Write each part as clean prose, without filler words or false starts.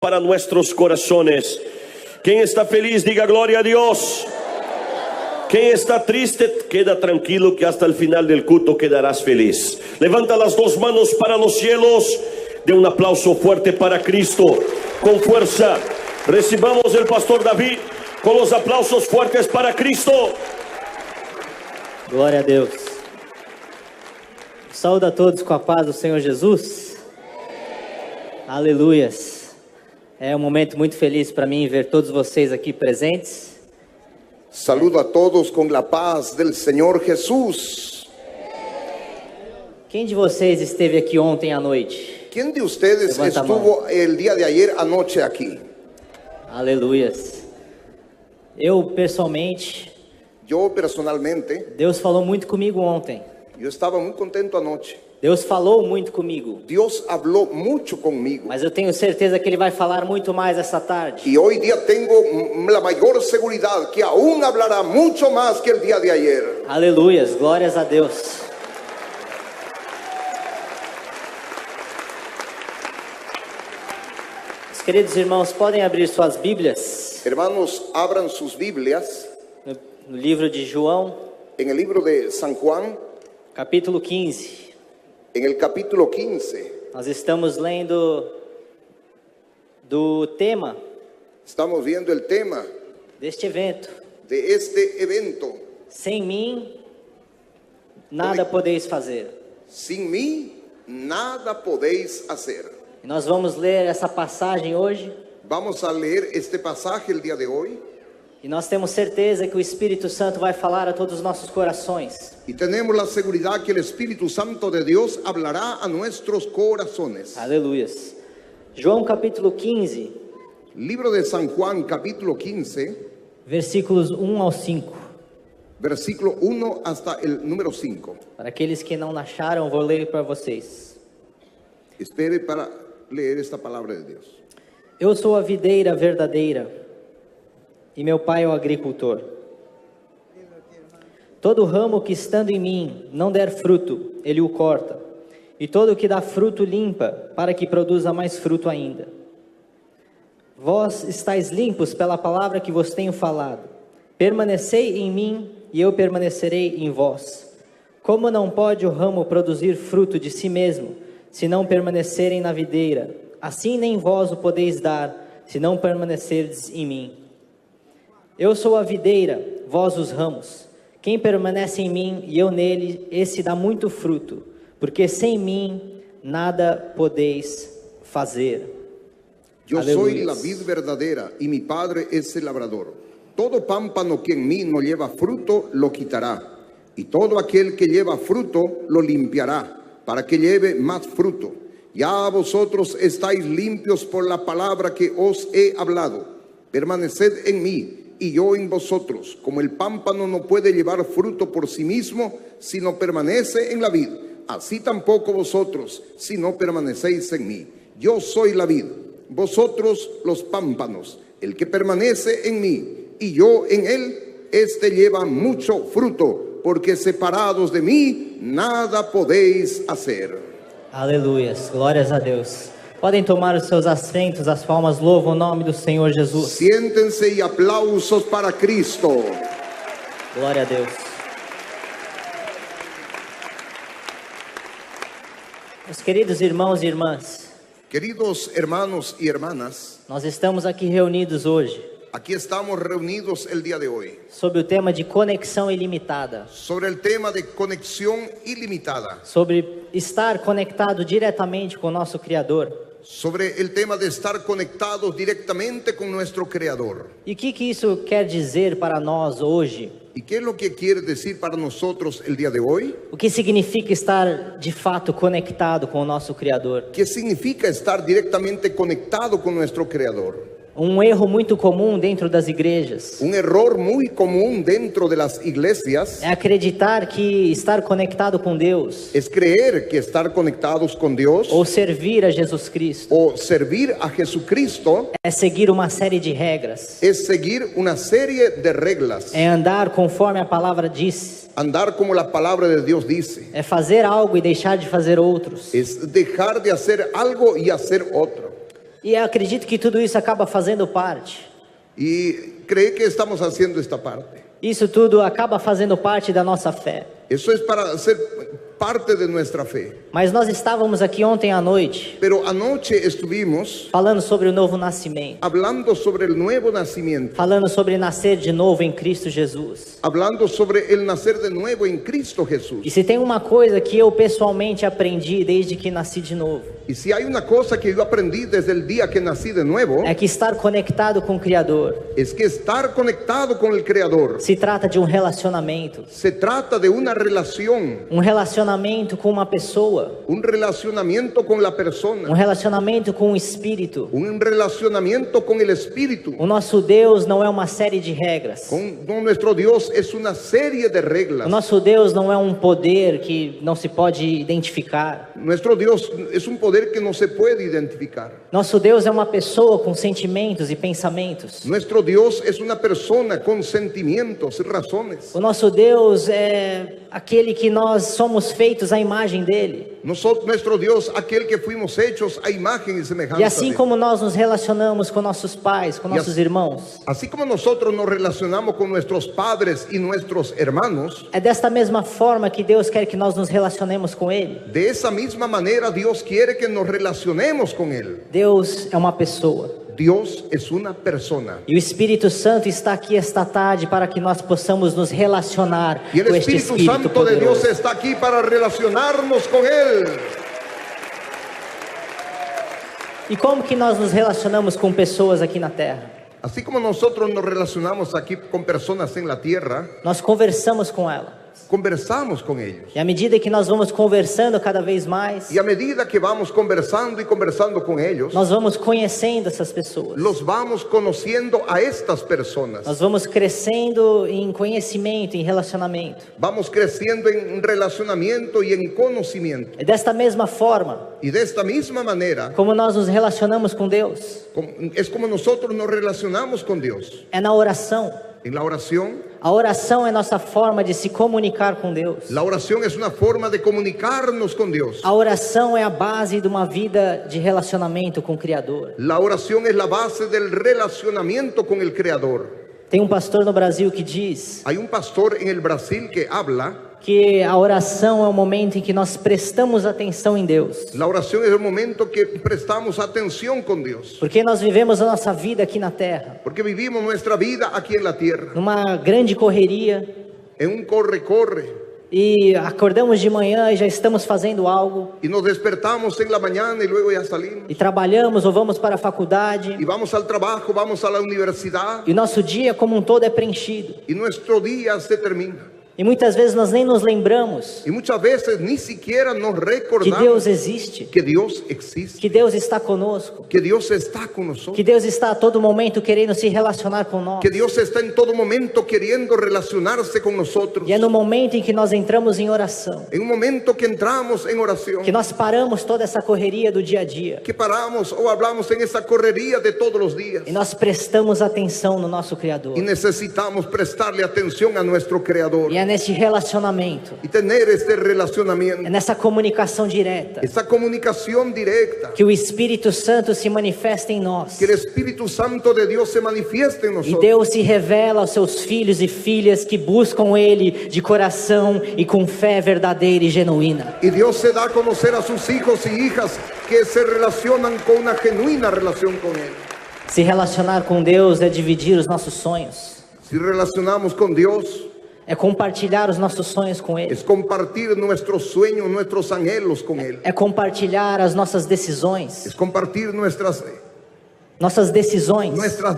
para nuestros corazones. Quien está feliz, diga gloria a Dios. Quien está triste, queda tranquilo que hasta el final del culto quedarás feliz. Levanta las dos manos para los cielos. De un aplauso fuerte para Cristo. Con fuerza. Recibamos el pastor David con los aplausos fuertes para Cristo. Glória a Deus. Saúde a todos com a paz do Senhor Jesus. Aleluias. É um momento muito feliz para mim ver todos vocês aqui presentes. Saludo a todos con la paz del Señor Jesús. Quem de vocês esteve aqui ontem à noite? ¿Quién de ustedes Levanta a estuvo el día de ayer anoche aquí? Aleluias. Eu pessoalmente, Yo personalmente, Deus falou muito comigo ontem. yo estaba muy contento anoche. Deus falou muito comigo. Dios habló mucho conmigo. Mas eu tenho certeza que Ele vai falar muito mais essa tarde. Y hoy día tengo la mayor seguridad que aún hablará mucho más que el día de ayer. Aleluias, glórias a Deus. Os queridos irmãos, podem abrir suas Bíblias Hermanos, abran sus Biblias no livro de João, en el libro de San Juan, capítulo 15. en el capítulo 15. Nós estamos lendo do tema Estamos viendo el tema deste evento. de este evento. Sem mim, nada podeis fazer. Sin mí, nada podéis hacer. E nós vamos ler essa passagem hoje. Vamos a leer este pasaje el día de hoy. E nós temos certeza que o Espírito Santo vai falar a todos os nossos corações. Y tenemos la seguridad que el Espíritu Santo de Dios hablará a nuestros corazones. Aleluias. João capítulo 15, Libro de San Juan, capítulo 15, versículos 1 ao 5. versículo 1 hasta el número 5. Para aqueles que não acharam, vou ler para vocês. Espere para leer esta palabra de Dios. Eu sou a videira verdadeira e meu pai é o agricultor. Todo ramo que estando em mim não der fruto, ele o corta. E todo o que dá fruto limpa, para que produza mais fruto ainda. Vós estáis limpos pela palavra que vos tenho falado. Permanecei em mim e eu permanecerei em vós. Como não pode o ramo produzir fruto de si mesmo, se não permanecerem na videira, assim nem vós o podeis dar, se não permanecerdes em mim. Eu sou a videira, vós os ramos. Quem permanece em mim e eu nele, esse dá muito fruto, porque sem mim nada podeis fazer. Yo Aleluya. soy la vid verdadera y mi Padre es el labrador. Todo pámpano que en mí no lleva fruto, lo quitará. Y todo aquel que lleva fruto, lo limpiará, para que lleve más fruto. Ya vosotros estáis limpios por la palabra que os he hablado. Permaneced en mí y yo en vosotros. Como el pámpano no puede llevar fruto por sí mismo, si no permanece en la vid, así tampoco vosotros, si no permanecéis en mí. Yo soy la vid, vosotros los pámpanos. El que permanece en mí y yo en él, este lleva mucho fruto, porque separados de mí, nada podéis hacer. Aleluias, glórias a Deus. Podem tomar os seus assentos, as palmas louvam o nome do Senhor Jesus. Siéntense y aplausos para Cristo. Glória a Deus. Meus queridos irmãos e irmãs, Queridos hermanos y hermanas, nós estamos aqui reunidos hoje aquí estamos reunidos el día de hoy sobre o tema de conexão ilimitada, sobre el tema de conexión ilimitada, sobre estar conectado diretamente com o nosso Criador. sobre el tema de estar conectados directamente con nuestro Creador. E o que isso quer dizer para nós hoje? ¿Y qué es lo que quiere decir para nosotros el día de hoy? O que significa estar de fato conectado com o nosso Criador? ¿Qué significa estar directamente conectado con nuestro Creador? Um erro muito comum dentro das igrejas Un error muy común dentro de las iglesias é acreditar que estar conectado com Deus es creer que estar conectados con Dios ou servir a Jesus Cristo o servir a Jesucristo é seguir uma série de regras, es seguir una serie de reglas, é andar conforme a palavra diz, andar como la palabra de Dios dice, é fazer algo e deixar de fazer outros. es dejar de hacer algo y hacer otro. E eu acredito que tudo isso acaba fazendo parte. Y cree que estamos haciendo esta parte. Isso tudo acaba fazendo parte da nossa fé. Eso es para ser parte de nuestra fe. Mas nós estávamos aqui ontem à noite Pero anoche estuvimos falando sobre o novo nascimento, hablando sobre el nuevo nacimiento, falando sobre nascer de novo em Cristo Jesus. hablando sobre el nacer de nuevo en Cristo Jesús. E se tem uma coisa que eu pessoalmente aprendi desde que nasci de novo, Y si hay una cosa que yo aprendí desde el día que nací de nuevo, é que estar conectado com o Criador es que estar conectado con el Creador se trata de um relacionamento. se trata de una relación, Um relacionamento com uma pessoa, un relacionamiento con la um persona, relacionamento com o Espírito. un relacionamiento con el Espíritu. O nosso Deus não é uma série de regras. Con nuestro Dios es una serie de O reglas. nosso Deus não é um poder que não se pode identificar. Nuestro Dios es un poder que no se puede identificar. Nosso Deus é uma pessoa com sentimentos e pensamentos. Nuestro Dios es una persona con sentimientos y razones. O nosso Deus é aquele que nós somos feitos à imagem dele. Nuestro Dios, aquel que fuimos hechos a imagen y semejanza E assim de Él. como nós nos relacionamos com nossos pais, com nossos irmãos, Así como nosotros nos relacionamos con nuestros padres y nuestros hermanos, é desta mesma forma que Deus quer que nós nos relacionemos com ele. de esa misma manera Dios quiere que nos relacionemos con Él. Deus é uma pessoa. Dios es una persona. E o Espírito Santo está aqui esta tarde para que nós possamos nos relacionar Y el com este Espíritu Espírito Santo de Dios poderoso. está aquí para relacionarnos con Él. E como que nós nos relacionamos com pessoas aqui na Terra? Así como nosotros nos relacionamos aquí con personas en la tierra, Nós conversamos com ela. conversamos con ellos. E à medida que nós vamos conversando cada vez mais, Y a medida que vamos conversando y conversando con ellos, nós vamos conhecendo essas pessoas. los vamos conociendo a estas personas. Nós vamos crescendo em conhecimento, em relacionamento. Vamos creciendo en relacionamiento y en conocimiento. É desta mesma forma Y de esta misma manera, como nós nos relacionamos com Deus. es como nosotros nos relacionamos con Dios. É na oração. En la oración, A oração é nossa forma de se comunicar com Deus. la oración es una forma de comunicarnos con Dios. A oração é a base de uma vida de relacionamento com o Criador. La oración es la base del relacionamiento con el Creador. Tem um pastor no Brasil que diz Hay un pastor en el Brasil que habla que a oração é o momento em que nós prestamos atenção em Deus. la oración es el momento que prestamos atención con Dios, Porque nós vivemos a nossa vida aqui na Terra, porque vivimos nuestra vida aquí en la tierra, numa grande correria, en un corre-corre, e acordamos de manhã e já estamos fazendo algo, y nos despertamos en la mañana y luego ya salimos, e trabalhamos ou vamos para a faculdade, y vamos al trabajo, vamos a la universidad, e o nosso dia como um todo é preenchido. y nuestro día se termina. E muitas vezes nós nem nos lembramos Y muchas veces ni siquiera nos que recordamos Deus existe, que Dios existe, que Deus está conosco, que Dios está con que nosotros, Deus está a todo momento querendo se relacionar com nós. que Dios está en todo momento queriendo relacionarse con nosotros. E é no momento em que nós entramos em oração, En un momento que entramos en oración, que nós paramos toda essa correria do dia a dia, que paramos o hablamos en esa correría de todos los días, e nós prestamos atenção no nosso Criador. y necesitamos prestarle atención a nuestro Creador E é neste relacionamento, y tener este é relacionamiento, nessa comunicação direta, esa comunicación directa, que o Espírito Santo se manifesta em nós. que el Espíritu Santo de Dios se manifieste en E nosotros. Deus se revela aos seus filhos e filhas que buscam Ele de coração e com fé verdadeira e genuína. Y Dios se da a conocer a sus hijos y hijas que se relacionan con una genuina relación con Él. Se relacionar com Deus é dividir os nossos sonhos, Si relacionamos con Dios, é compartilhar os nossos sonhos com Ele, es compartir nuestros sueños, nuestros anhelos con Él. é compartilhar as nossas decisões. Es compartir nuestras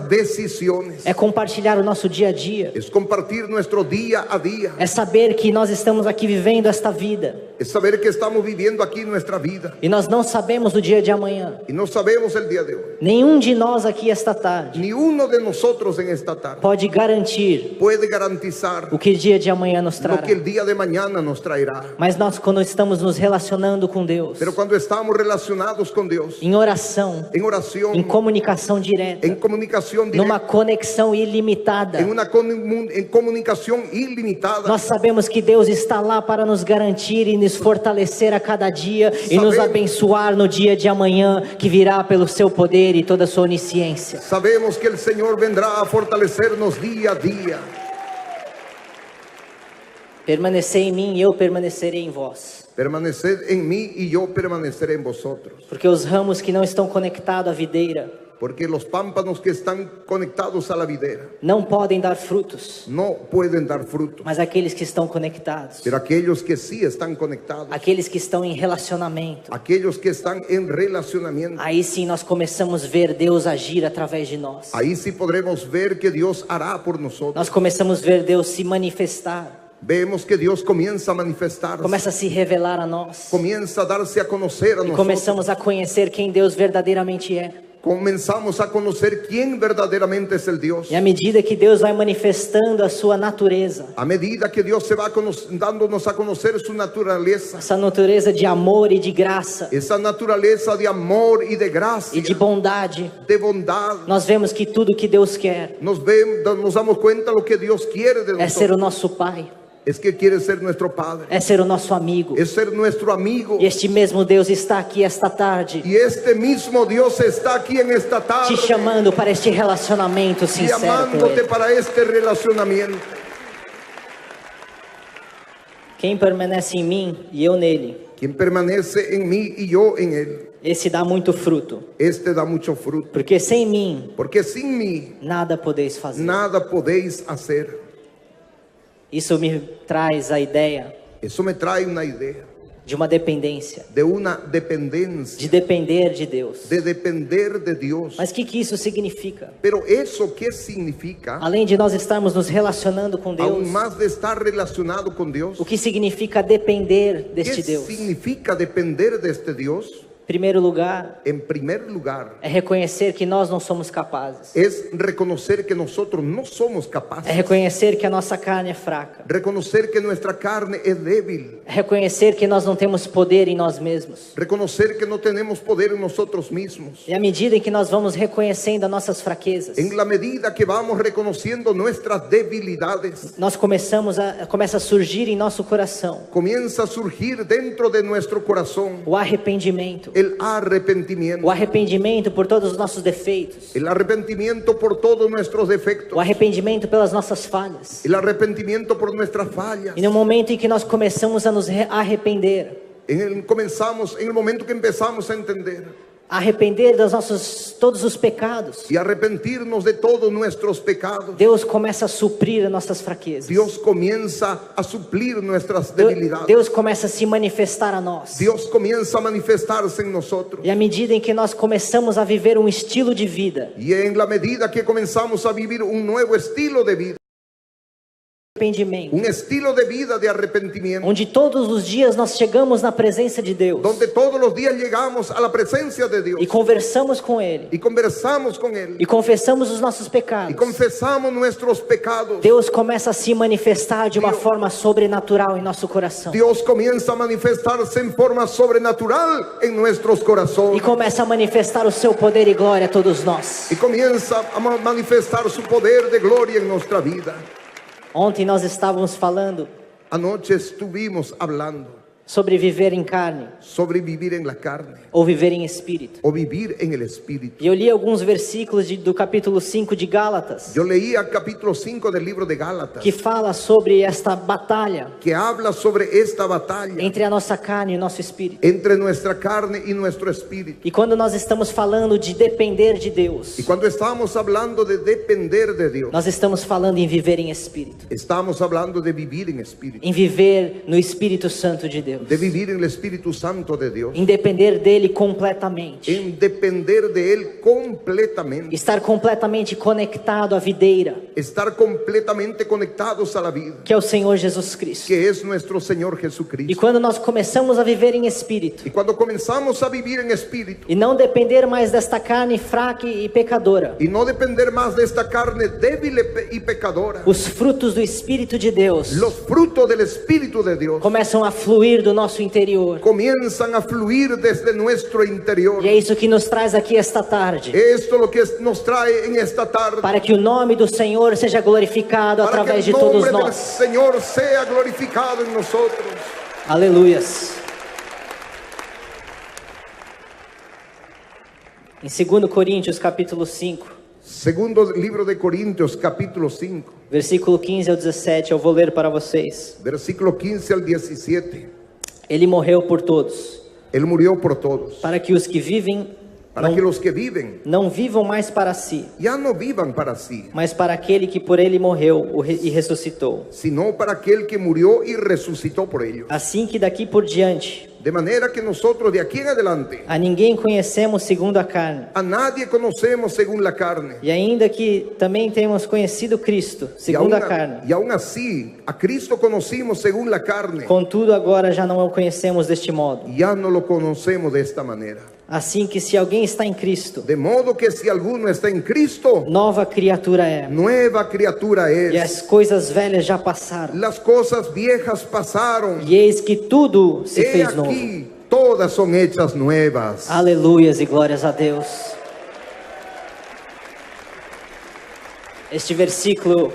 decisiones. É compartilhar o nosso dia a dia. Es compartir nuestro día a día. É saber que nós estamos aqui vivendo esta vida Es saber que estamos viviendo aquí nuestra vida e nós não sabemos o dia de amanhã. y no sabemos el día de hoy. Nenhum de nós aqui esta tarde Ni uno de nosotros en esta tarde pode garantir puede garantizar o que o dia de amanhã nos lo trará. que el día de mañana nos traerá. Mas nós, quando estamos nos relacionando com Deus, Pero cuando estamos relacionados con Dios, em oração, en oración, em comunicação direta, en comunicación numa directa, conexão ilimitada, en comunicación ilimitada, nós sabemos que Deus está lá para nos garantir e nos fortalecer a cada dia e nos Sabemos- abençoar no dia de amanhã, que virá pelo seu poder e toda a sua onisciência. Sabemos que el Señor vendrá a fortalecernos día a día. Permanecei em mim e eu permanecerei em vós. Permaneced en mí y yo permaneceré en vosotros. Porque os ramos que não estão conectados à videira Porque los pámpanos que están conectados a la videra não podem dar frutos, no pueden dar fruto. mas aqueles que estão conectados, Pero aquellos que sí están conectados, aqueles que estão em relacionamento, aquellos que están en relacionamiento, aí sim nós começamos a ver Deus agir através de nós. ahí sí podremos ver que Dios hará por nosotros. Nós começamos a ver Deus se manifestar, Vemos que Dios comienza a manifestarse, começa a se revelar a nós. comienza a darse a conocer a E nosotros. começamos a conhecer quem Deus verdadeiramente é. Comenzamos a conocer quién verdaderamente es el Dios. E à medida que Deus vai manifestando a sua natureza, A medida que Dios se va dándonos a conocer su naturaleza, essa natureza de amor e de graça esa naturaleza de amor y de e gracia, de bondade, de bondad, nós vemos que tudo que Deus quer nos damos cuenta lo que Dios quiere de é ser o nosotros. nosso Pai, Es que quiere ser nuestro Padre, é ser o nosso amigo. es ser nuestro amigo. E este mesmo Deus está aqui esta tarde, Y este mismo Dios está aquí en esta tarde, te chamando para este relacionamento sincero com llamándote Ele. para este relacionamiento. Quem permanece em mim e eu nele, Quien permanece en mí y yo en él, esse dá muito fruto. este da mucho fruto. Porque sem mim, Porque sin mí nada podeis fazer. nada podéis hacer. Isso me traz a ideia Eso me trae una idea de uma dependência, de una dependencia, de depender de Deus. de depender de Dios. Mas o que isso significa? Pero eso, ¿qué significa? Além de nós estarmos nos relacionando com Deus, Aún más de estar relacionado con Dios. o que significa depender ¿Qué deste Deus? significa depender de este Dios? Em primeiro lugar, En primer lugar, é reconhecer que nós não somos capazes. es reconocer que nosotros no somos É capaces. reconhecer que a nossa carne é fraca. Reconocer que nuestra carne es débil. É reconhecer que nós não temos poder em nós mesmos. Reconocer que no tenemos poder en nosotros mismos. E à medida em que nós vamos reconhecendo as nossas fraquezas, En la medida que vamos reconociendo nuestras debilidades, nós começa a surgir em nosso coração comienza a surgir dentro de nuestro corazón o arrependimento. el arrepentimiento. O arrependimento por todos os nossos defeitos. El arrepentimiento por todos nuestros O defectos. arrependimento pelas nossas falhas. El arrepentimiento por nuestras fallas. E no momento em que nós começamos a nos arrepender, En el momento que empezamos a entender arrepender dos todos os pecados, y arrepentirnos de todos nuestros pecados, Deus começa a suprir as nossas fraquezas. Dios comienza a suplir nuestras debilidades. Deus começa a se manifestar a nós. Dios comienza a manifestarse en nosotros. E à medida em que nós começamos a viver um estilo de vida, Y en la medida que comenzamos a vivir un nuevo estilo de vida, arrependimento, un estilo de vida de arrepentimiento, onde todos os dias nós chegamos na presença de Deus donde todos los días llegamos a la presencia de Dios e conversamos com Ele y conversamos con Él e confessamos os nossos y pecados, confesamos nuestros pecados, Deus começa a se manifestar de uma forma sobrenatural em nosso coração. Dios comienza a manifestarse en forma sobrenatural en nuestros E corazones começa a manifestar o seu poder e glória a todos nós. y comienza a manifestar su poder de gloria en nuestra vida. Ontem nós estávamos falando Anoche estuvimos hablando sobre viver em carne sobre vivir en la carne ou viver em espírito. o vivir en el espíritu. E eu li alguns versículos do capítulo 5 de Gálatas, Yo leía capítulo 5 del libro de Gálatas, que fala sobre esta batalha que habla sobre esta batalla entre a nossa carne e o nosso espírito. entre nuestra carne y nuestro espíritu. E quando nós estamos falando de depender de Deus, Y cuando estamos hablando de depender de Dios, nós estamos falando em viver em espírito, estamos hablando de vivir en espíritu, em viver no Espírito Santo de Deus, de vivir en el Espíritu Santo de Dios, em depender dele completamente, en depender de Él completamente, estar completamente conectado à videira, estar completamente conectados a la vida, que é o Senhor Jesus Cristo. que es nuestro Señor E Jesucristo. quando nós começamos a viver em espírito Y cuando comenzamos a vivir en espíritu e não depender mais desta carne fraca e pecadora, y no depender más de esta carne débil y pecadora, os frutos do Espírito de Deus los frutos del Espíritu de Dios começam a fluir do nosso interior. comienzan a fluir desde nuestro interior. E é isso que nos traz aqui esta tarde, Esto es lo que nos trae en esta tarde, para que o nome do Senhor seja glorificado para que através el de todos nombre del nós. Señor sea glorificado en nosotros. Aleluias. Em 2 Coríntios capítulo 5, Segundo libro de Corintios, capítulo 5, versículo 15 ao 17, eu vou ler para vocês. versículo 15 al 17. Ele morreu por todos, Él murió por todos, para que os que vivem para que los que viven não vivam mais para si, ya no vivan para sí, mas para aquele que por ele morreu e ressuscitou. sino para aquel que murió y resucitó por ellos. Assim que daqui por diante, De manera que nosotros de aquí en adelante a ninguém conhecemos segundo a carne. a nadie conocemos según la carne. E ainda que também tenhamos conhecido Cristo segundo a carne, Y aún así, a Cristo conocimos según la carne. contudo agora já não o conhecemos deste modo. Ya no lo conocemos de esta manera. Assim que se alguém está em Cristo, De modo que si alguno está en Cristo, nova criatura é. nueva criatura E es. as coisas velhas já passaram. Las cosas viejas pasaron. E eis que tudo se He fez novo. aquí, todas son hechas nuevas. Aleluias e glórias a Deus. Este versículo,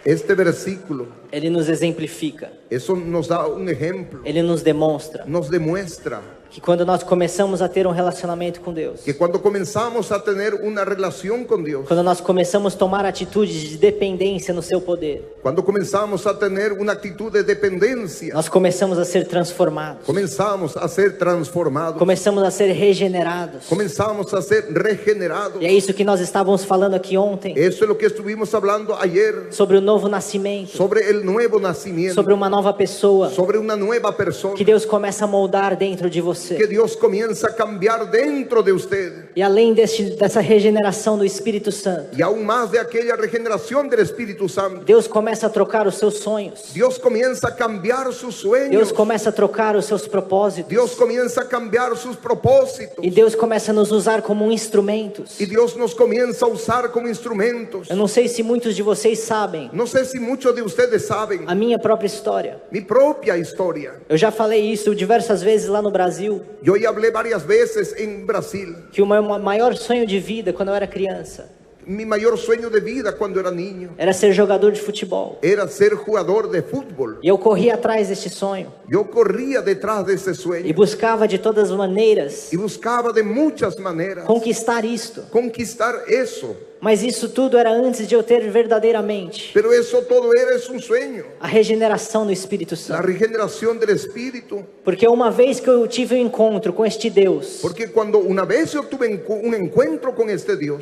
Este versículo, ele nos exemplifica. eso nos da un ejemplo, Ele nos demonstra nos demuestra que quando nós começamos a ter um relacionamento com Deus, que cuando comenzamos a tener una relación con Dios, quando nós começamos a tomar atitudes de dependência no seu poder, cuando comenzamos a tener una actitud de dependencia, nós começamos a ser transformados, comenzamos a ser transformados, começamos a ser regenerados. comenzamos a ser regenerados. E é isso que nós estávamos falando aqui ontem, Eso es lo que estuvimos hablando ayer, sobre o novo nascimento, sobre el nuevo nacimiento, sobre uma nova pessoa sobre una nueva persona que Deus começa a moldar dentro de você. que Dios comienza a cambiar dentro de usted. E além dessa regeneração do Espírito Santo, Y aún más de aquella regeneración del Espíritu Santo, Deus começa a trocar os seus sonhos. Dios comienza a cambiar sus sueños. Deus começa a trocar os seus propósitos. Dios comienza a cambiar sus propósitos. E Deus começa a nos usar como instrumentos. Y Dios nos comienza a usar como instrumentos. Eu não sei se muitos de vocês sabem No sé si muchos de ustedes saben a minha própria história. mi propia historia. Eu já falei isso diversas vezes lá no Brasil, Yo ya hablé varias veces en Brasil. que o meu maior sonho de vida quando eu era criança Mi mayor sueño de vida cuando era niño era ser jogador de futebol. era ser jugador de fútbol. E eu corria atrás deste sonho Yo corría detrás de ese e sueño buscava de todas as maneiras y buscaba de muchas maneras conquistar isto. conquistar eso. Mas isso tudo era antes de eu ter verdadeiramente Pero eso todo era es un sueño. a regeneração do Espírito La Santo. regeneración del Espíritu. Porque uma vez que eu tive um encontro com este Deus Porque cuando una vez yo tuve un encuentro con este Dios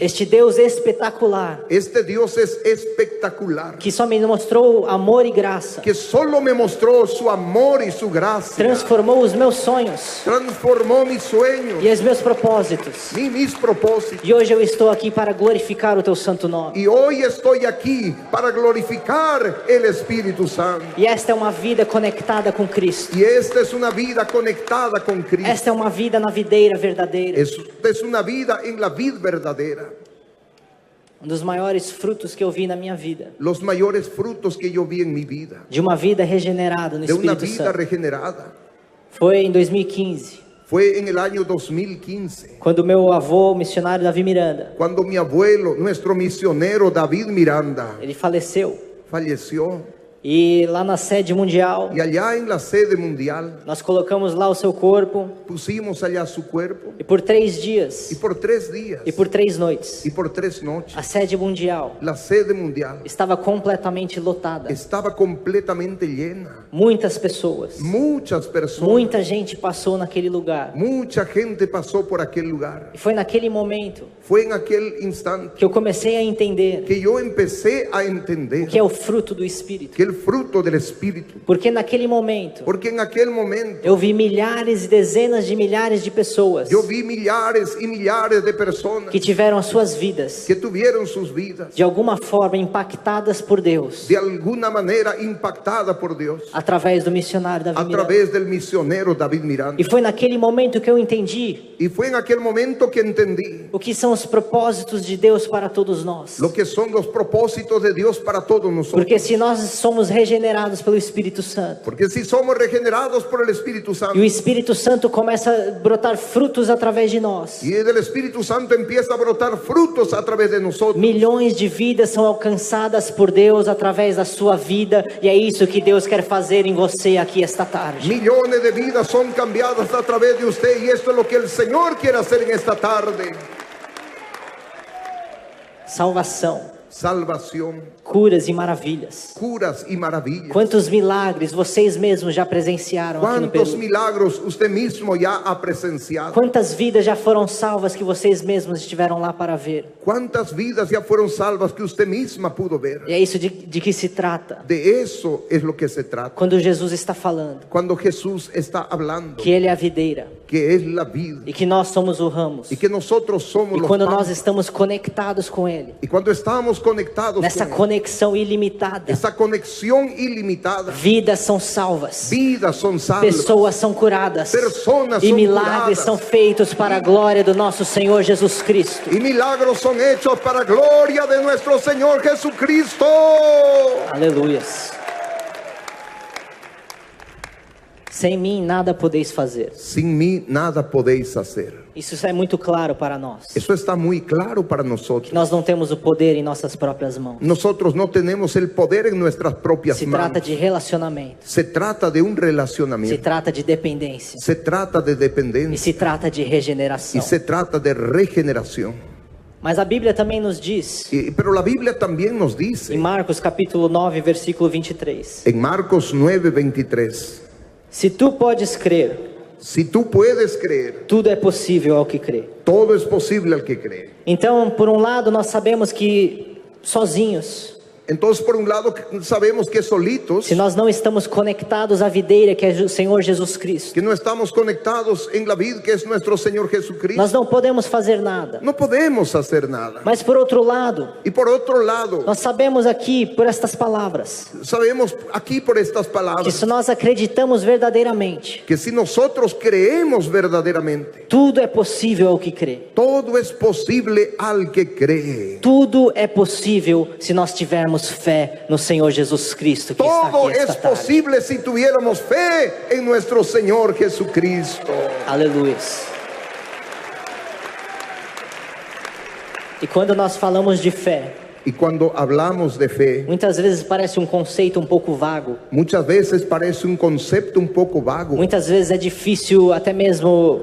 espetacular, es espectacular. que só me mostrou amor e graça, Que solo me mostró su amor y su gracia. transformou os meus sonhos Transformó mis sueños e os meus propósitos. y mis propósitos. E hoje eu estou aqui para glorificar o teu santo nome. Y hoy estoy aquí para glorificar el Espíritu Santo. E esta é uma vida conectada com Cristo. Y esta es una vida conectada con Cristo. Esta é uma vida na videira verdadeira. Esta es una vida en la vid verdadera. Dos maiores frutos que eu vi na minha vida, Los mayores frutos que yo vi en mi vida. de uma vida regenerada no De una Espírito vida Santo, regenerada. foi em 2015, Fue en el año 2015. quando meu avô, o missionário Davi Miranda, Cuando mi abuelo, nuestro misionero David Miranda, ele faleceu. falleció. E lá na sede mundial, Y allá en la sede mundial nós colocamos lá o seu corpo, pusimos allá su cuerpo. e por 3 dias Y por 3 días e por 3 noites, y por 3 noches, a sede mundial la sede mundial estava completamente lotada. estaba completamente llena. Muitas pessoas, Muchas personas, muita gente passou naquele lugar. mucha gente pasó por aquel lugar. E foi naquele momento Fue en aquel instante que eu comecei a entender que yo empecé a entender o que é o fruto do Espírito. que el fruto del Espíritu, Porque naquele momento porque en aquel momento eu vi milhares e dezenas de milhares de pessoas yo vi millares y millares de personas que tiveram as suas vidas que tuvieron sus vidas de alguma forma impactadas por Deus de alguna manera impactada por Dios através do missionário Davi a Miranda. través del misionero David Miranda. E foi naquele momento que eu entendi Y fue en aquel momento que entendí o que são os propósitos de Deus para todos nós. lo que son los propósitos de Dios para todos nosotros. Porque se nós somos regenerados pelo Espírito Santo, Porque si somos regenerados por el Espíritu e Santo o Espírito Santo começa a brotar frutos através de nós, y el Espíritu Santo empieza a brotar frutos a través de nosotros, milhões de vidas são alcançadas por Deus através da sua vida, e é isso que Deus quer fazer em você aqui esta tarde. millones de vidas son cambiadas a través de usted, y esto es lo que el Señor quiere hacer en esta tarde. Salvação, Salvación, curas e maravilhas. curas y maravillas. Quantos milagres vocês mesmos já presenciaram aqui no ¿Cuántos Peru? milagros usted mismo ya ha presenciado? Quantas vidas já foram salvas que vocês mesmos estiveram lá para ver? ¿Cuántas vidas ya fueron salvas que usted misma pudo ver? E é isso de que se trata De eso es lo que se trata. quando Jesus está falando Cuando Jesús está hablando que Ele é a videira que es la vida e que nós somos o ramos. y que nosotros somos E los quando nós pámpanos. estamos conectados com Ele, Y cuando estamos conectados nessa con Él, conexão ilimitada, esa conexión ilimitada, vidas são salvas, vidas son salvas, pessoas são curadas Personas e são milagres curadas. são feitos para a glória do nosso Senhor Jesus Cristo. y milagros son hechos para gloria de nuestro Señor Jesucristo. Aleluias. Sem mim nada podeis fazer. Sin mí nada podéis hacer. Isso é muito claro para nós. Eso está muy claro para nosotros. Nós não temos o poder em nossas próprias mãos. Nosotros no tenemos el poder en nuestras propias Se trata manos. de relacionamento, Se trata de un se relacionamiento. trata de dependência Se trata de e dependencia. se trata de Y regeneração. se trata de regeneración. Mas a Bíblia também nos diz, Pero la Biblia también nos em dice Marcos capítulo 9, versículo 23, en Marcos 9:23, se tu podes crer, si tú puedes creer, tudo é possível ao que crê. todo es posible al que cree. Então, por um lado, nós sabemos que sozinhos, Entonces, por un lado, sabemos que solitos, se nós não estamos conectados à videira que é o Senhor Jesus Cristo, que no estamos conectados en la vida que es nuestro Señor Jesucristo, nós não podemos fazer nada. no podemos hacer nada. Mas por outro lado, Y por otro lado, nós sabemos aqui por estas palavras sabemos aquí por estas que palabras se nós acreditamos verdadeiramente, que si nosotros creemos verdaderamente, tudo é possível ao que crê. todo es posible al que cree. Tudo é possível se nós tivermos fé no Senhor Jesus Cristo que está Todo aqui es esta tarde. posible si tuviéramos fe en nuestro Señor Jesucristo. Aleluia. E quando nós falamos de fé, Y cuando hablamos de fe, muitas vezes parece um conceito um pouco vago. muchas veces parece un concepto un poco vago. Muitas vezes é difícil até mesmo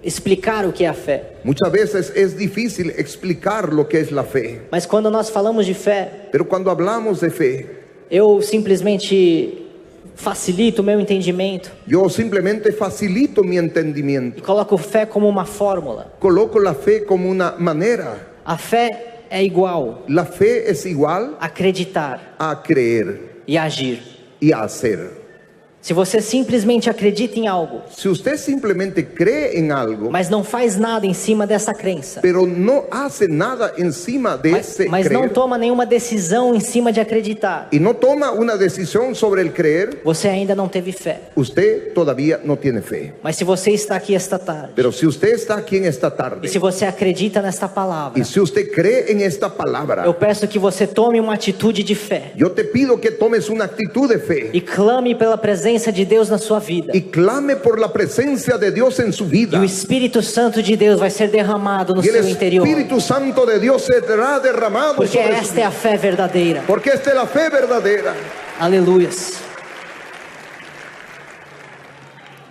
explicar o que é a fé. Muchas veces es difícil explicar lo que es la fe. Mas quando nós falamos de fé, Pero cuando hablamos de fe, eu simplesmente facilito o meu entendimento yo simplemente facilito mi entendimiento. e coloco fé como uma fórmula. Coloco la fe como una manera. A fé é igual La fe es igual a acreditar a creer e agir. y a hacer. Se você simplesmente acredita em algo, Si usted simplemente cree en algo, mas não faz nada em cima dessa crença, pero no hace nada encima de ese mas não creer, toma nenhuma decisão em cima de acreditar, y no toma una decisión sobre el creer, você ainda não teve fé. usted todavía no tiene fe. Mas se você está aqui esta tarde, Pero si usted está aquí en esta e tarde, se você acredita nesta palavra, y si usted cree en esta palabra, eu peço que você tome uma atitude de fé yo te pido que tomes una actitud de fe e clame pela presença de Deus na sua vida. y clame por la presencia de Dios en su E vida. o Espírito Santo de Deus vai ser derramado no Y el seu interior, Espíritu Santo de Dios será derramado porque sobre su esta é a vida. fé verdadeira. Porque esta es la fe verdadera. Aleluias.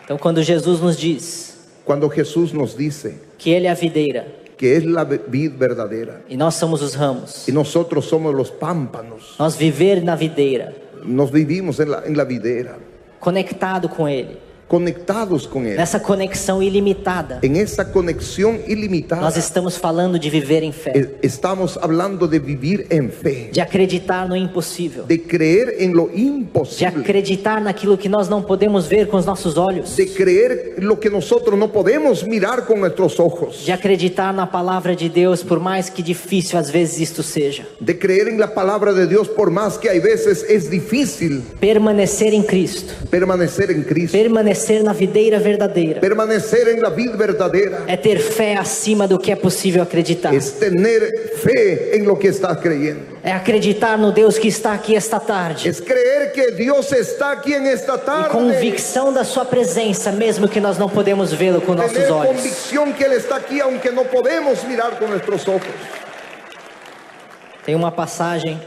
Então, quando Jesus nos diz Cuando Jesús nos dice que Ele é a videira que es la vid verdadera e nós somos os ramos, y nosotros somos los pámpanos, nós viver na videira, nos vivimos en la videra, conectado com Ele, conectados con Él, nessa conexão ilimitada, en esa conexión ilimitada. nós estamos falando de viver em fé, Estamos hablando de vivir en fe, de acreditar no impossível, de creer en lo de imposible, acreditar naquilo que nós não podemos ver com os nossos olhos, de creer lo que nosotros no podemos mirar con nuestros ojos, de acreditar na palavra de Deus, por mais que difícil às vezes isto seja. de creer en la palabra de Dios por más que hay veces es difícil Permanecer em Cristo, permanecer en Cristo, permanecer permanecer na videira verdadeira Permanecer en la vid verdadera é ter fé acima do que é possível acreditar. es tener fe en lo que estás creyendo. É acreditar no Deus que está aqui esta tarde. Es creer que Dios está aquí en esta E tarde. convicção da sua presença, mesmo que nós não podemos vê-lo com nossos Tener olhos. convicción que Él está aquí aunque no podemos mirar con nuestros ojos. Tem uma passagem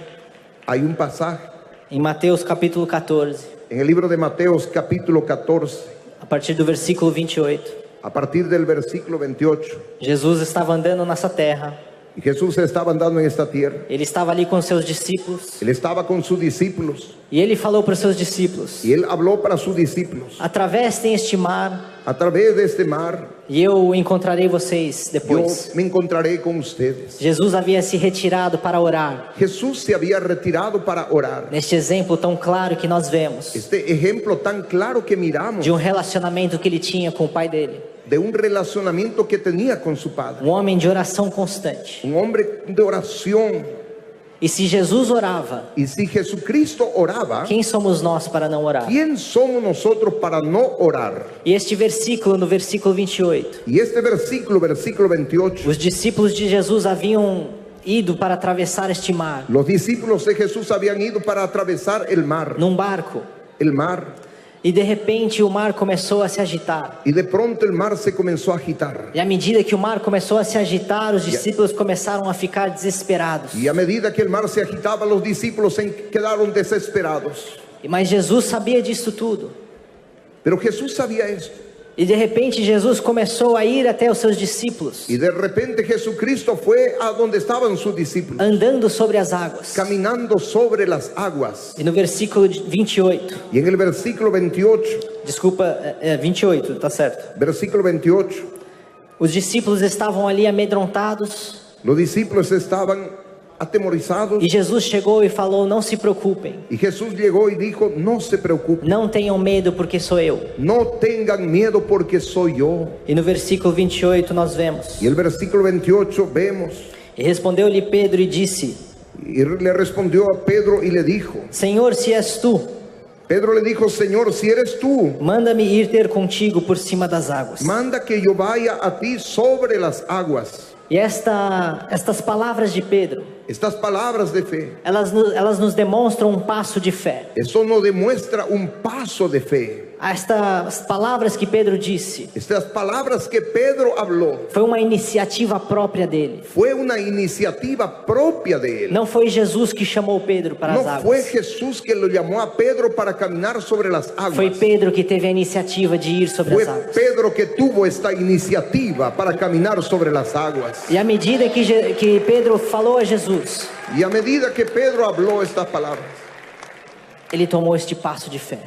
Hay un pasaje em Mateus capítulo 14, en el libro de Mateos capítulo 14, a partir do versículo 28. a partir del versículo 28. Jesus estava andando nessa terra. Y Jesús estaba andando en esta tierra. Ele estava ali com seus discípulos. Él estaba con sus discípulos. E ele falou para os seus discípulos: Y Él habló para sus discípulos. atravessem este mar A través de este mar, e eu encontrarei vocês yo depois. me encontraré con ustedes. Jesus havia se retirado para orar. Jesús se había retirado para orar. Neste exemplo tão claro que nós vemos Este ejemplo tan claro que miramos de relacionamento que ele tinha com o pai dele. de un relacionamiento que tenía con su padre. Homem de oração constante. Un hombre de oración. E se Jesus orava, Y si Jesucristo oraba, quem somos nós para não orar? ¿quién somos nosotros para no orar? E este versículo, no versículo 28, Y este versículo 28, os discípulos de Jesus haviam ido para atravessar este mar los discípulos de Jesús habían ido para atravesar el mar. num barco. El mar. E de repente o mar começou a se agitar. Y de pronto el mar se comenzó a agitar. E à medida que o mar começou a se agitar, os discípulos começaram a ficar desesperados. Y a medida que el mar se agitaba, los discípulos quedaron desesperados. Mas Jesus sabia disso tudo. Pero Jesús sabía esto. E de repente Jesus começou a ir até os seus discípulos, Y de repente Jesucristo fue a donde estaban sus discípulos, andando sobre as águas. caminando sobre las aguas. E no versículo 28, Y en el versículo 28, desculpa, 28, tá certo. versículo 28, Os discípulos estavam ali amedrontados. los discípulos estaban atemorizados. E Jesus chegou e falou: não se preocupem, Y Jesús llegó y dijo: no se preocupen, não tenham medo, porque sou eu. no tengan miedo porque soy yo. E no versículo 28 nós vemos: Y el versículo 28 vemos, e respondeu-lhe Pedro e disse: y le respondió a Pedro y le dijo, Senhor, se és tu, Pedro le dijo: Señor, si eres tú, manda-me ir ter contigo por cima das águas. manda que yo vaya a ti sobre las aguas. E estas palavras de Pedro, Estas palabras de fe, elas nos demonstram passo de fé. eso nos demuestra un paso de fe. Estas palavras que Pedro disse, Estas palabras que Pedro habló foi uma iniciativa própria dele. fue una iniciativa propia de él. Não foi Jesus que chamou Pedro para as No fue águas. Jesús que lo llamó a Pedro para caminar sobre las aguas. Foi Pedro que teve a iniciativa de ir sobre Fue as águas. Pedro que tuvo esta iniciativa para caminar sobre las aguas. E à medida que Pedro falou a Jesus, Y a medida que Pedro habló estas palabras, ele tomou este passo de fé.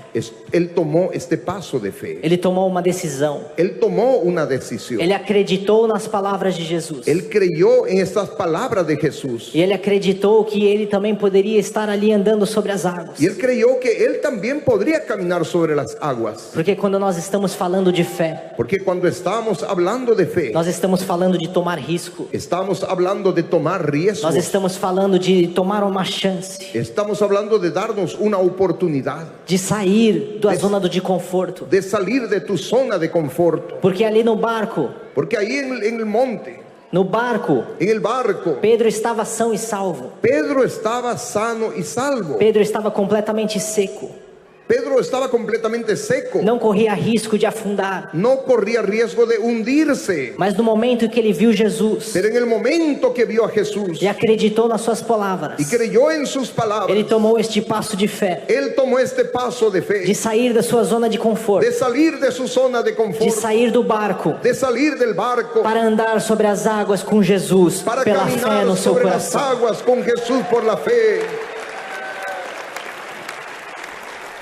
él tomó este paso de fe. Ele tomou uma decisão. Él tomó una decisión. Ele acreditou nas palavras de Jesus. Él creyó en estas palabras de Jesús. E ele acreditou que ele também poderia estar ali andando sobre as águas. Y él creyó que él también podría caminar sobre las aguas. Porque quando nós estamos falando de fé, Porque cuando estamos hablando de fe, nós estamos falando de tomar risco. estamos hablando de tomar riesgos. Nós estamos falando de tomar uma chance, Estamos hablando de darnos una oportunidad, de sair da zona de conforto. de salir de tu zona de confort. Porque ali no barco, Porque ahí en el monte, no barco, en el barco, Pedro estava são e salvo. Pedro estaba sano y salvo. Pedro estava completamente seco. Pedro estaba completamente seco. Não corria risco de afundar. No corría riesgo de hundirse. Mas no momento que ele viu Jesus Pero en el momento que vio a Jesús e acreditou nas suas palavras, y creyó en sus palabras, ele tomou este passo de fé, él tomó este paso de de fe, sair da sua zona de conforto, de salir de su zona de de confort, sair do barco de salir del barco, para andar sobre as águas com Jesus, para pela fé caminar no seu sobre las coração. aguas con Jesús por la fe.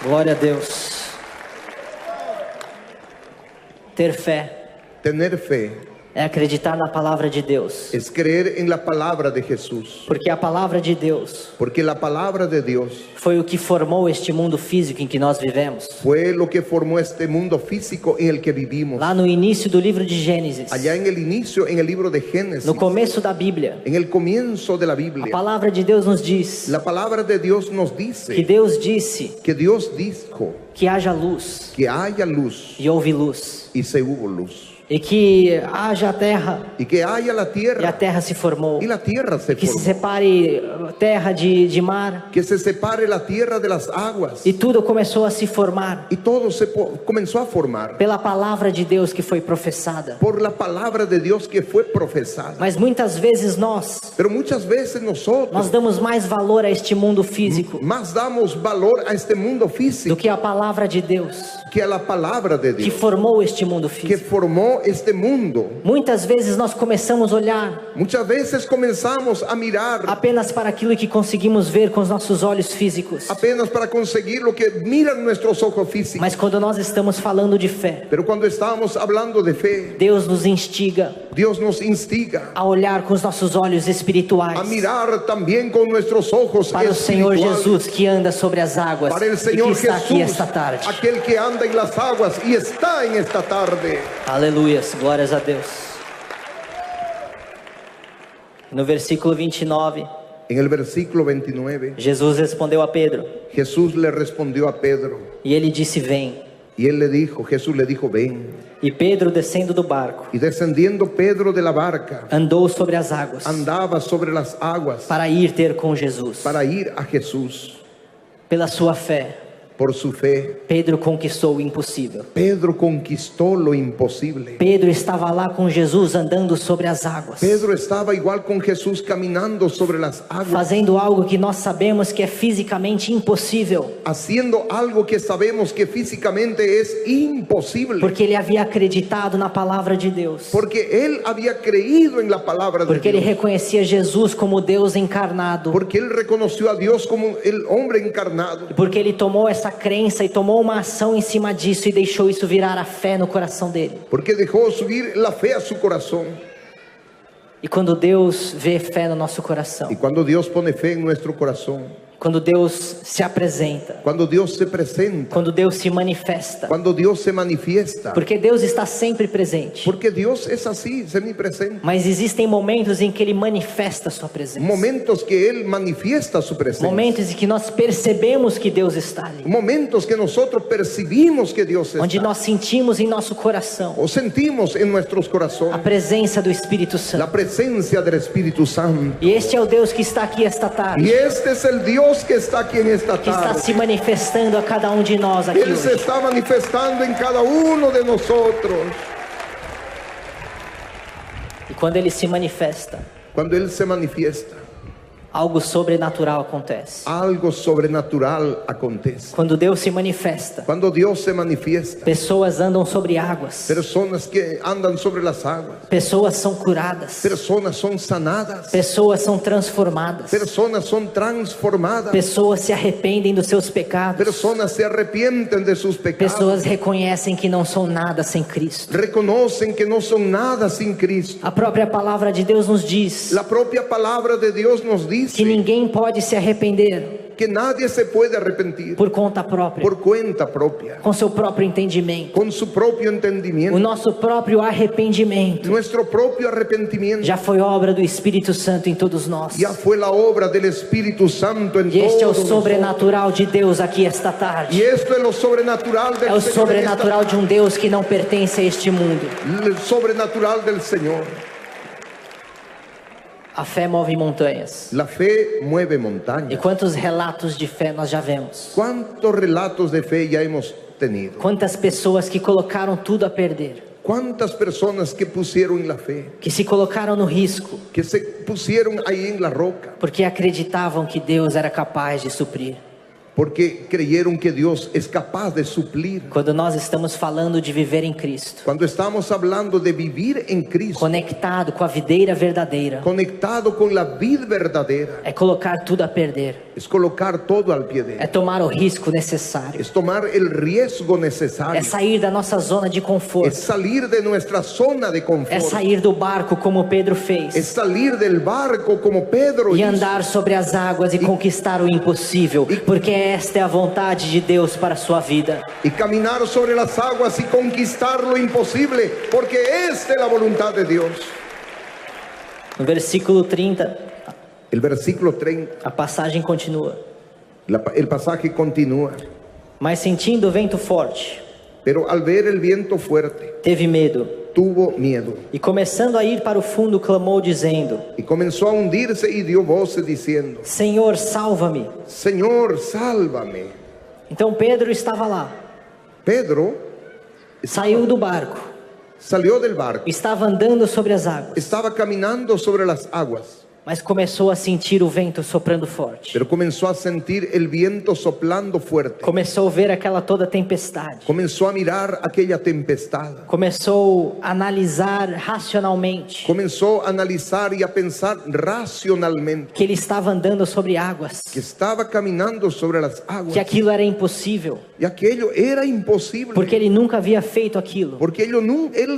Glória a Deus. Ter fé Tener fe é acreditar na palavra de Deus. es creer en la palabra de Jesús. Porque a palavra de Deus Porque la palabra de Dios foi o que formou este mundo físico em que nós vivemos. fue lo que formó este mundo físico en el que vivimos. Lá no início do livro de Gênesis, Allá en el inicio, en el libro de Génesis, no começo da Bíblia, en el comienzo de la a Biblia, palavra de Deus nos diz la palabra de Dios nos que dice Deus disse que Dios dijo que haja luz que haya luz e houve luz, y se hubo luz. e que haja a terra Y que haya la e a tierra terra se formou, y la tierra se que se formó. separe terra de mar, Que se separe la tierra de las aguas. e tudo começou a se formar Y todo comenzó a formar pela palavra de Deus que foi professada. por la palabra de Dios que fue profesada. Mas muitas vezes nós Pero muchas veces nosotros damos mais valor a este mundo físico más damos valor a este mundo do físico que a palavra de Deus que a la palabra de que Dios formou este mundo que físico. formó este mundo. Muitas vezes nós começamos a olhar Muchas veces comenzamos a mirar apenas para aquilo que conseguimos ver com os nossos olhos físicos. apenas para conseguir lo que miran nuestros ojos físicos. Mas quando nós estamos falando de fé, Pero cuando estamos hablando de fe, Deus nos instiga Dios nos instiga a olhar com os nossos olhos espirituais a mirar también con nuestros ojos para o Senhor espirituales. Jesus que anda sobre as águas Para el e que Señor está aqui Jesús, esta tarde. aquel que anda en las aguas y está en esta tarde. Aleluias, glórias a Deus. No versículo 29, En el versículo 29, Jesus respondeu a Pedro Jesús le respondió a Pedro e ele disse: Vem. y él le dijo, Jesús le dijo, ven. E Pedro, descendo do barco, Y descendiendo Pedro de la barca, andou sobre as águas andaba sobre las aguas para ir ter com Jesus. para ir a Jesús. Pela sua fé, Por su fe, Pedro conquistou o impossível. Pedro conquistó lo imposible. Pedro estava lá com Jesus andando sobre as águas, Pedro estaba igual con Jesús caminando sobre las aguas, fazendo algo que nós sabemos que é fisicamente impossível, haciendo algo que sabemos que físicamente es imposible. porque ele havia acreditado na palavra de Deus, Porque él había creído en la palabra de porque ele Dios. reconhecia Jesus como Deus encarnado, Porque él reconoció a Dios como el hombre encarnado. porque ele tomou essa crença e tomou uma ação em cima disso e deixou isso virar a fé no coração dele. Porque dejó subir la fe a su corazón. E quando Deus vê fé no nosso coração, Y cuando Dios pone fe en nuestro corazón, quando Deus se apresenta, cuando Dios se presenta, quando Deus se manifesta, cuando Dios se manifiesta, porque Deus está sempre presente, porque Dios es así, semipresente. mas existem momentos em que Ele manifesta a sua presença, Momentos que Él manifiesta su presencia. momentos em que nós percebemos que Deus está ali, Momentos que nosotros percibimos que Dios onde está. nós sentimos em nosso coração O sentimos en nuestros a corazones presença do Espírito la Santo. presencia del Espíritu Santo. E este é o Deus que está aqui esta Y tarde, este es el Dios que está aquí en esta que está tarde. se manifestando a cada um de nós aqui Él se hoje. está manifestando en cada uno de nosotros. E quando Ele se manifesta, Cuando Él se manifiesta, algo sobrenatural acontece. algo sobrenatural acontece. Quando Deus se manifesta, Cuando Dios se manifiesta, pessoas andam sobre águas, personas que andan sobre las aguas, pessoas são curadas, personas son sanadas, pessoas são transformadas, personas son transformadas, pessoas se arrependem dos seus pecados, personas se arrepienten de sus pecados, pessoas reconhecem que não são nada sem Cristo. reconocen que no son nada sin Cristo. A própria palavra de Deus nos diz La propia palabra de Dios nos dice que ninguém pode se arrepender que nadie se puede arrepentir por conta própria, por cuenta propia, com seu próprio entendimento. con su propio O entendimiento. nosso próprio arrependimento Nuestro propio arrepentimiento já foi obra do Espírito Santo em todos nós. ya fue la obra del Espíritu Santo en E este é o todos nosotros. sobrenatural de Deus aqui esta Y tarde. esto es lo sobrenatural del É o Señor en sobrenatural de um Deus que não pertence a este mundo. el sobrenatural del Señor. A fé move montanhas. La fe mueve E montañas. quantos relatos de fé nós já vemos? ¿Cuántos relatos de fe ya hemos tenido? Quantas pessoas que colocaram tudo a perder, ¿Cuántas personas que pusieron la fe, que se colocaram no risco, que se pusieron ahí en la roca, porque acreditavam que Deus era capaz de suprir. porque creyeron que Dios es capaz de suplir. Quando nós estamos falando de viver em Cristo, Cuando estamos hablando de vivir en Cristo, conectado com a videira verdadeira, conectado con la vid verdadera, é colocar tudo a perder, es colocar todo al pie de é él, tomar o risco necessário, es tomar el riesgo é necesario, sair da nossa zona de es conforto, salir de nuestra zona de é confort, sair do barco como Pedro es fez salir del barco como Pedro e hizo, andar sobre as águas e conquistar o impossível, porque esta é a vontade de Deus para a sua vida. y caminar sobre las aguas y conquistar lo imposible, porque esta es la voluntad de Dios. No versículo 30, El versículo 30, a passagem continua. el pasaje continúa. Mas sentindo o vento forte, Pero al ver el viento fuerte, teve medo, tuvo miedo e começando a ir para o fundo, clamou dizendo: y comenzó a hundirse y dio voces diciendo: Senhor, salva-me. Señor, sálvame. Então Pedro estava lá, Pedro saiu do barco, salió del barco, estava andando sobre as águas, estaba caminando sobre las aguas, mas começou a sentir o vento soprando forte. pero comenzó a sentir el viento soplando fuerte. Começou a ver aquela toda tempestade. Comenzó a mirar aquella tempestad. Começou a analisar racionalmente Comenzó a analizar y a pensar racionalmente que ele estava andando sobre águas, que estaba caminando sobre las aguas que aquilo era impossível, y aquello era imposible, porque ele nunca havia feito aquilo porque él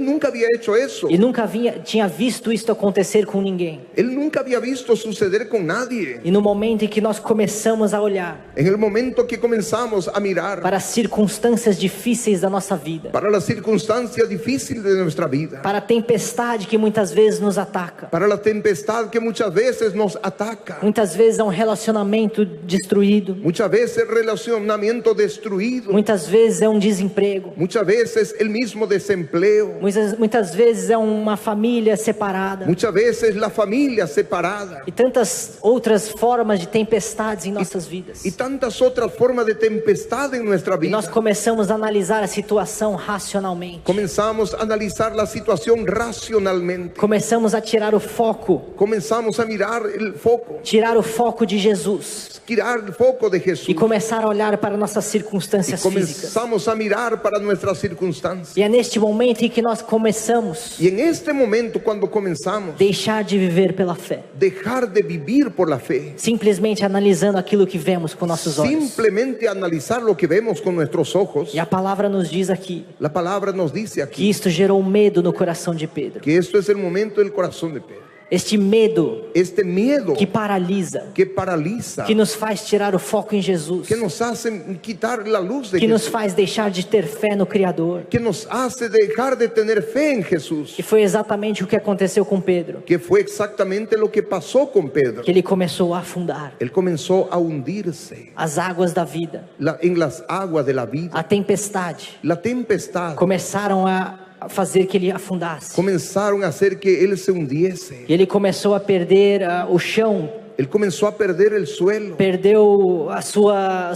nunca había hecho eso. e nunca tinha visto isso acontecer com ninguém. Él nunca había visto suceder con nadie. E no momento em que nós começamos a olhar En el momento que comenzamos a mirar para as circunstâncias difíceis da nossa vida, para las circunstancias difíciles de nuestra vida, para a tempestade que muitas vezes nos ataca, para la tempestad que muchas veces nos ataca, muitas vezes é um relacionamento destruído, muchas veces relacionamiento destruido, muitas vezes é um desemprego, muchas veces el mismo desempleo, muitas vezes é uma família separada muchas veces la familia separada e tantas outras formas de tempestades em nossas vidas. y tantas otras formas de tempestad en nuestra E vida. nós começamos a analisar a situação racionalmente. Comenzamos a analizar la situación racionalmente, Começamos a tirar o foco, comenzamos a mirar el foco, tirar o foco de Jesus tirar el foco de Jesús, e começar a olhar para nossas y circunstâncias físicas. comenzamos a mirar para nuestras circunstancias. E é neste momento em que nós começamos Y en este momento, cuando comenzamos a deixar de viver pela fé, dejar de vivir por la fe, simplesmente analisando aquilo que vemos com nossos olhos. simplemente analizar lo que vemos con nuestros ojos, E a palavra nos diz aqui la palabra nos dice que aquí isto gerou medo no coração de Pedro. que esto es el momento del corazón de Pedro. Este medo Este miedo que paralisa, que paraliza, que nos faz tirar o foco em Jesus, que nos hace quitar la luz de que nos Jesús, faz deixar de ter fé no Criador. que nos hace dejar de tener fe en Jesús, E foi exatamente o que aconteceu com Pedro, que fue exactamente lo que pasó con Pedro. que ele começou a afundar. Él comenzó a hundirse As águas da vida, en las aguas de la vida. a tempestade, La tempestad começaram a fazer que ele afundasse. comenzaron a hacer que él se hundiese. E ele começou a perder o chão, Él comenzó a perder el suelo, perdeu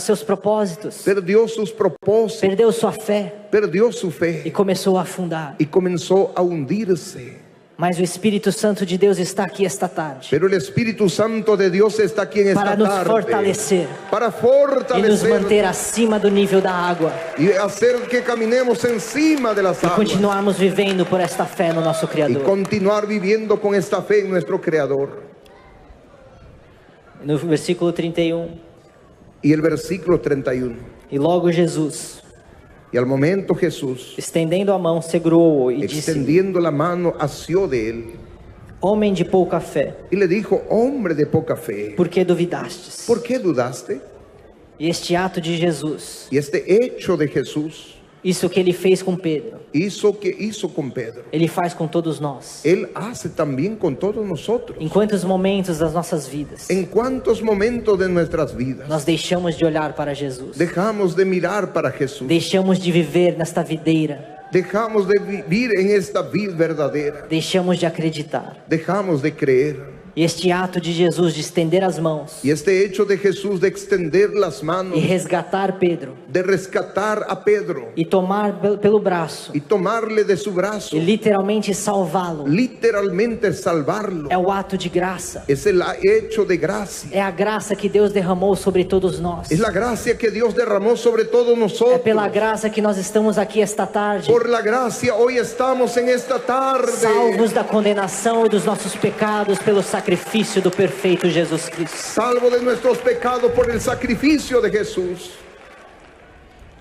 seus propósitos, perdió sus propósitos, perdeu sua fé perdió su e fe começou a afundar. y comenzó a hundirse. Mas o Espírito Santo de Deus está aqui esta tarde Pero el Espíritu Santo de Dios está aquí en para esta nos tarde fortalecer para e nos fortalecer manter acima do nível da água y hacer que caminemos encima de las e aguas continuarmos vivendo por esta fé no nosso y Criador. continuar viviendo con esta fe en nuestro Creador. No versículo 31, Y el versículo 31. e logo Jesus, Y al momento Jesús, estendendo a mão, segurou-o e disse: extendiendo la mano, asió de él Homem de pouca fé, y le dijo: hombre de poca fe, por que duvidastes? ¿por qué dudaste? E este ato de Jesus, Y este hecho de Jesús isso que ele fez com Pedro, hizo con Pedro, ele faz com todos nós. él hace también con todos nosotros. Em quantos momentos das nossas vidas En cuántos momentos de nuestras vidas nós deixamos de olhar para Jesus, dejamos de mirar para Jesús, deixamos de viver nesta videira, dejamos de vivir en esta vida verdadera, deixamos de acreditar, dejamos de creer, E este ato de Jesus de estender as mãos Y este hecho de Jesús de extender las manos, e resgatar Pedro de rescatar a Pedro e tomar pelo braço y tomarle de su brazo, e literalmente salvá-lo, literalmente salvarlo, é o ato de graça. es el hecho de gracia. É a graça que Deus derramou sobre todos nós. Es la gracia que Dios derramó sobre todos É nosotros. pela graça que nós estamos aqui esta tarde, Por la gracia hoy estamos en esta tarde, salvos da condenação e dos nossos pecados pelo sacrifício do perfeito Jesus Cristo. salvo de nuestros pecados por el sacrificio de Jesús.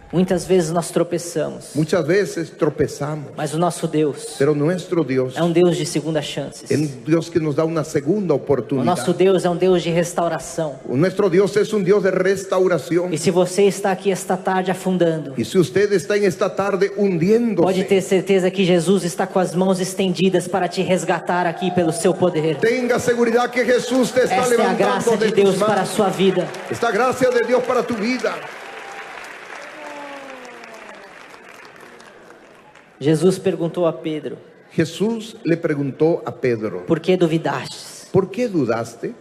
Muitas vezes nós tropeçamos, Muchas veces tropezamos, mas o nosso Deus pero nuestro Dios é um Deus de segunda chances. es un Dios que nos da una segunda O oportunidad. nosso Deus é um Deus de restauração. Nuestro Dios es un Dios de restauración. E se você está aqui esta tarde afundando, Y si usted está en esta tarde hundiéndose, pode ter certeza que Jesus está com as mãos estendidas para te resgatar aqui pelo seu poder. tenga seguridad que Jesús te está Esta é a graça levantando de de Deus tus para a manos. sua vida. Esta gracia de Dios para tu vida. Jesus perguntou a Pedro: Jesús le preguntó a Pedro, por que duvidastes? ¿por qué dudaste?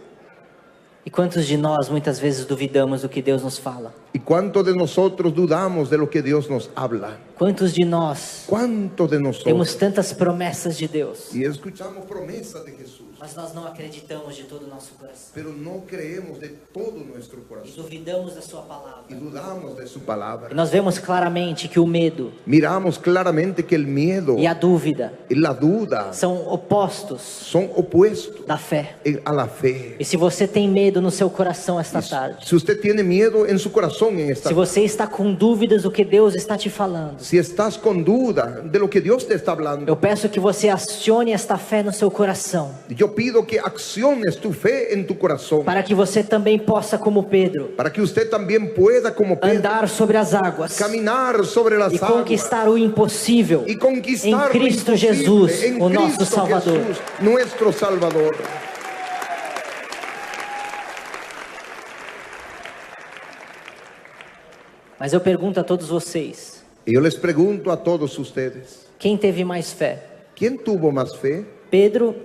E quantos de nós muitas vezes duvidamos do que Deus nos fala? ¿Y cuántos de nosotros dudamos de lo que Dios nos habla? Quantos de nós ¿Cuántos de nosotros? temos tantas promessas de Deus, Y escuchamos promesas de Jesús, mas nós não acreditamos de todo o nosso coração pero no creemos de todo nuestro e corazón duvidamos da sua palavra? y dudamos de su E palabra. nós vemos claramente que o medo Miramos claramente que el miedo e a dúvida y la duda são opostos son opuestos da fé. a la fe. E se você tem medo no seu coração esta tarde, Si usted tiene miedo en su corazón en esta se você está com dúvidas do que Deus está te falando, si estás con duda de lo que Dios te está hablando, eu peço que você acione esta fé no seu coração, yo pido que acciones tu fe en tu corazón para que você também possa, como Pedro, para que usted también pueda, como Pedro, andar sobre as águas caminar sobre las e aguas conquistar o impossível y conquistar em lo Cristo imposible Jesus, en o nosso Cristo Salvador. Jesús, nuestro Salvador. Mas eu pergunto a todos vocês: Y yo les pregunto a todos ustedes, quem teve mais fé? ¿quién tuvo más fe? Pedro,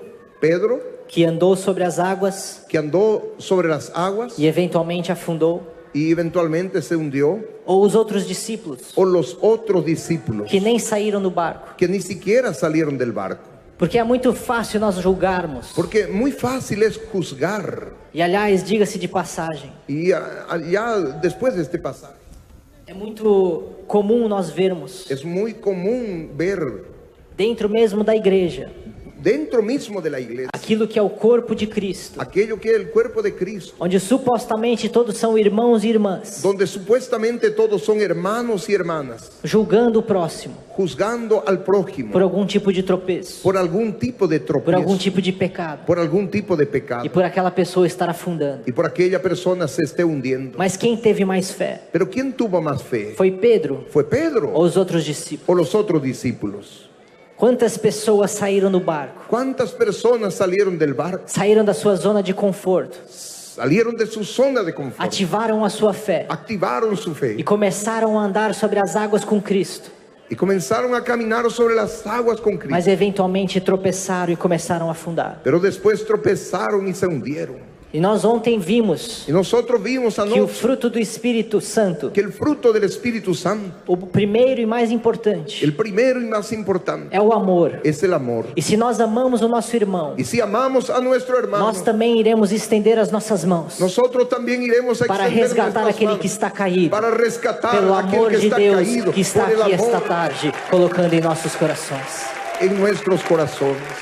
Pedro, que andou sobre as águas que andó sobre las aguas e eventualmente afundou, y eventualmente se hundió, ou os outros discípulos o los otros discípulos que nem saíram do barco? que ni siquiera salieron del barco? Porque é muito fácil nós julgarmos. Porque muy fácil es juzgar. E aliás, diga-se de passagem, Y ya después de este pasaje, é muito comum nós vermos es muy común ver dentro mesmo da igreja dentro mismo de la iglesia aquilo que é o corpo de Cristo, aquello que es el cuerpo de Cristo, onde supostamente todos são irmãos e irmãs, donde supuestamente todos son hermanos y hermanas, julgando o próximo juzgando al prójimo por algum tipo de tropeço, por algún tipo de por algum tropiezo, tipo de pecado, por algún tipo de e pecado, por aquela pessoa estar afundando. y por aquella persona se esté hundiendo. Mas quem teve mais fé? Pero ¿quién tuvo más fe? Foi Pedro ¿Fue Pedro ou os outros discípulos? o los otros discípulos? Quantas pessoas saíram do barco? ¿Cuántas personas salieron del barco? Saíram da sua zona de conforto, Salieron de su zona de confort, ativaram a sua fé activaron su e fe começaram a andar sobre as águas com Cristo, y comenzaron a caminar sobre las aguas con Cristo. mas eventualmente tropeçaram e começaram a afundar. Pero después tropezaron y se hundieron. E nós ontem vimos Y nosotros vimos que o anoche fruto do Espírito Santo, que el fruto del Espíritu Santo, o primeiro e mais importante, el primero y más importante, é o amor. es el amor. E se nós amamos o nosso irmão, Y si amamos a nuestro hermano, nós também iremos estender as nossas mãos nosotros también iremos a para extender resgatar nuestras aquele manos que está caído, para rescatar pelo a aquel amor que de está Deus caído, que está por el aqui esta amor tarde, colocando em nossos corações. en nuestros corazones.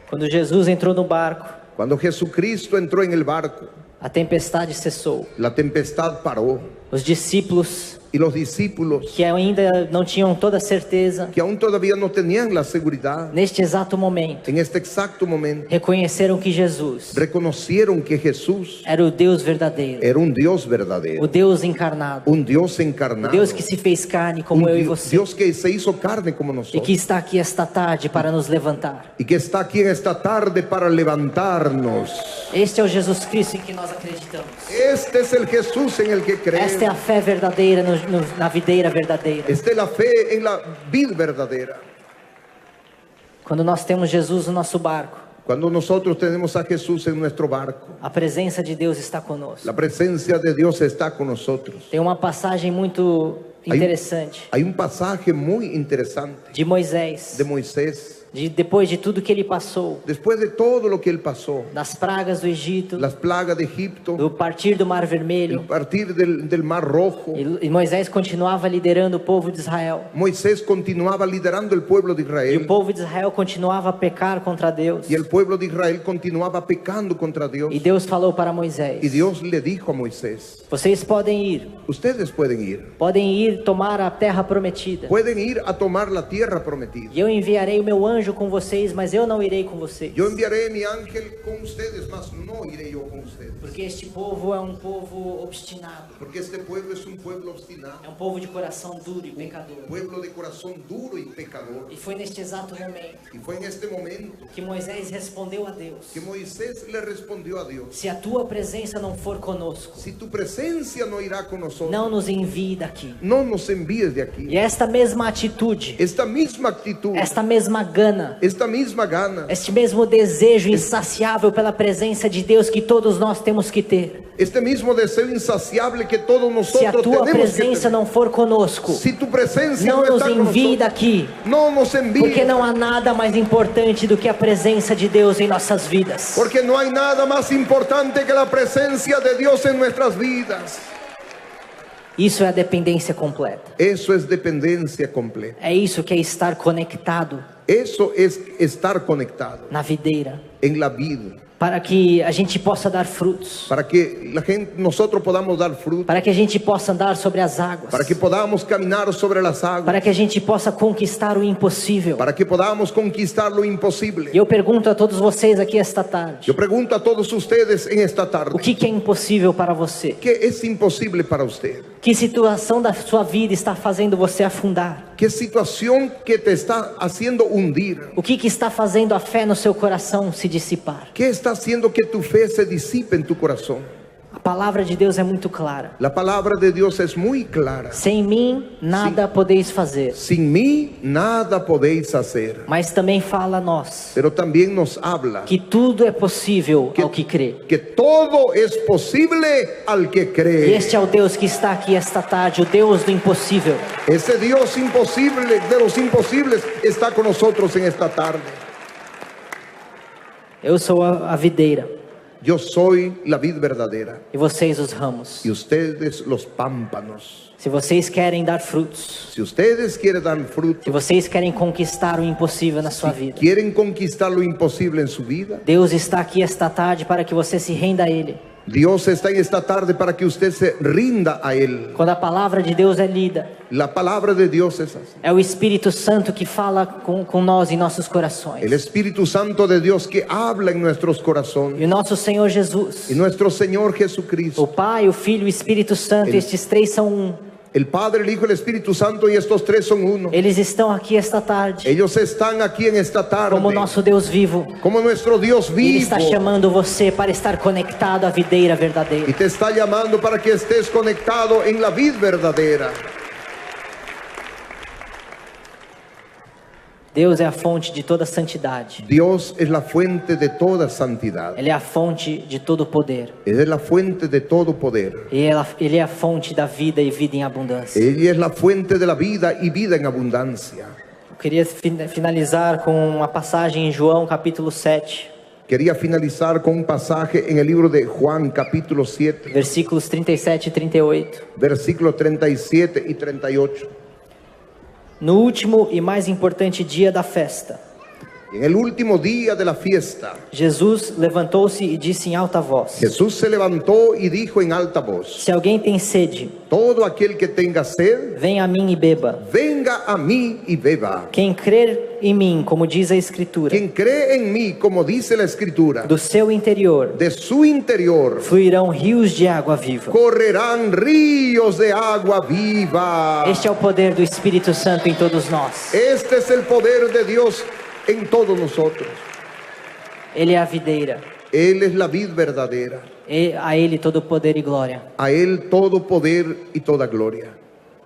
Quando Jesus entrou no barco, Cuando Jesucristo entró en el barco, a tempestade cessou. la tempestad paró Os discípulos, y los discípulos, que ainda não tinham toda a certeza, que aún todavía no tenían la seguridad, neste exato momento, en este exacto momento reconheceram que Jesus reconocieron que Jesús era o Deus verdadeiro, era un Dios o verdadero, Deus encarnado, un Dios o encarnado, Deus que se fez carne como eu e você, Dios que se hizo carne como e nosotros que está aqui esta tarde para nos levantar. y que está aquí en esta tarde para levantarnos. Este é o Jesus Cristo em que nós acreditamos. Este es el Jesús en el que Esta é a creemos. fé verdadeira na videira verdadeira. Esta es la fe en la vid verdadera. Quando nós temos Jesus no nosso barco, Cuando nosotros tenemos a Jesús en nuestro barco, a presença de Deus está conosco. la presencia de Dios está con nosotros. Tem uma passagem muito interessante Hay un pasaje muy interesante de Moisés, de Moisés, depois de tudo que ele passou, después de todo lo que él pasó, das pragas do Egito, las plagas de Egipto, do partir do Mar el Vermelho, partir del Mar Rojo. e Moisés continuava liderando o povo de Israel. Moisés continuaba liderando el pueblo de E o Israel, povo de Israel continuava a pecar contra Deus. y el pueblo de Israel continuaba pecando contra Dios. E Deus falou para Y Moisés: Dios le dijo a Moisés: vocês podem ir ustedes pueden ir tomar a terra prometida. a tomar la tierra prometida. E eu enviarei o meu anjo com vocês, mas eu não irei com vocês. Yo enviaré mi ángel con ustedes, mas no iré yo con ustedes. Porque este povo é um povo obstinado. Porque este pueblo es un pueblo obstinado, É um povo de coração duro e pecador. pueblo de corazón duro y pecador. E foi neste exato momento Y fue en este momento que Moisés respondeu a Deus: que Moisés le respondió a Dios: se a tua presença não for conosco, si tu presencia no irá con nosotros, não nos envie daqui. no nos envíes de aquí. E esta mesma atitude, Esta misma actitud, esta mesma gana, esta misma gana, este mesmo desejo insaciável pela presença de Deus que todos nós temos que ter. este mismo deseo insaciable que todos Se a nosotros tua tenemos que presença tener. não for conosco, Si tu presencia não no nos está con envie nosotros, daqui. no nos envíes. Porque não há nada mais importante do que a presença de Deus em nossas vidas. Porque no hay nada más importante que la presencia de Dios en nuestras vidas. Isso é a dependência completa. Eso es dependencia completa. É isso que é estar conectado Eso es estar conectado na videira, en la vida, para que a gente possa dar frutos, para que nosotros podamos dar fruto, para que a gente possa andar sobre as águas, para que podamos caminar sobre las aguas, para que a gente possa conquistar o impossível. para que podamos conquistar lo imposible. E eu pergunto a todos vocês aqui esta tarde: Yo pregunto a todos ustedes en esta o tarde, que é impossível para você? ¿qué es imposible para usted? Que situação da sua vida está fazendo você afundar? ¿Qué situación que te está haciendo hundir? O que está fazendo a fé no seu coração se dissipar? ¿Qué está haciendo que tu fe se disipe en tu corazón? A palavra de Deus é muito clara: La palabra de Dios es muy clara. sem mim nada podeis fazer. Sin mí nada podéis hacer. Mas também fala a nós Pero también nos habla que tudo é possível ao que crê. que todo es posible al que E cree. este é o Deus que está aqui esta tarde, o Deus do impossível. Ese Dios imposible de los imposibles está con nosotros en esta tarde. Eu sou a videira Yo soy la vid verdadera e vocês os ramos. y ustedes los pámpanos. Se vocês querem dar frutos, Si ustedes quieren dar fruto, se vocês querem conquistar o impossível na sua vida, quieren conquistar lo imposible en su vida, Deus está aqui esta tarde para que você se renda a Ele. Dios está en esta tarde para que usted se rinda a Él. Quando a palavra de Deus é lida, La palabra de Dios es así. é o Espírito Santo que fala com nós em nossos corações. El Espíritu Santo de Dios que habla en nuestros corazones. E o nosso Senhor Jesus, Y nuestro Señor Jesucristo, o Pai, o Filho e o Espírito Santo, estes três são um. el Padre, el Hijo y el Espíritu Santo, y estos tres son uno. Eles estão aqui esta tarde Ellos están aquí en esta tarde como nosso Deus vivo. como nuestro Dios Ele vivo, está chamando você para estar conectado à videira y verdadeira. te está llamando para que estés conectado en la vid verdadera. Deus é a fonte de toda santidade. Dios es la fuente de toda santidad. Ele é a fonte de todo poder. Él es la fuente de todo poder. Ele é a fonte da vida e vida em abundância. Ella es la fuente de la vida y vida en abundancia. Eu queria finalizar com uma passagem em João capítulo 7, Quería finalizar con un pasaje en el libro de Juan capítulo 7, versículos 37 e 38. versículos 37 y 38. No último e mais importante dia da festa, En el último día de la fiesta, Jesus levantou-se e disse em alta voz: Jesús se levantó y dijo en alta voz: se alguém tem sede, todo aquel que tenga sed, venha a mim e beba. venga a mí y beba. Quem crer em mim, como diz a Escritura, Quien cree en mí, como dice la Escritura, do seu interior de su interior fluirão rios de água viva. correrán ríos de agua viva. Este é o poder do Espírito Santo em todos nós. Este es el poder de Dios en todos nosotros. Ele é a videira. Él es la vid verdadera. E a Ele todo poder e glória. A Él todo poder y toda gloria.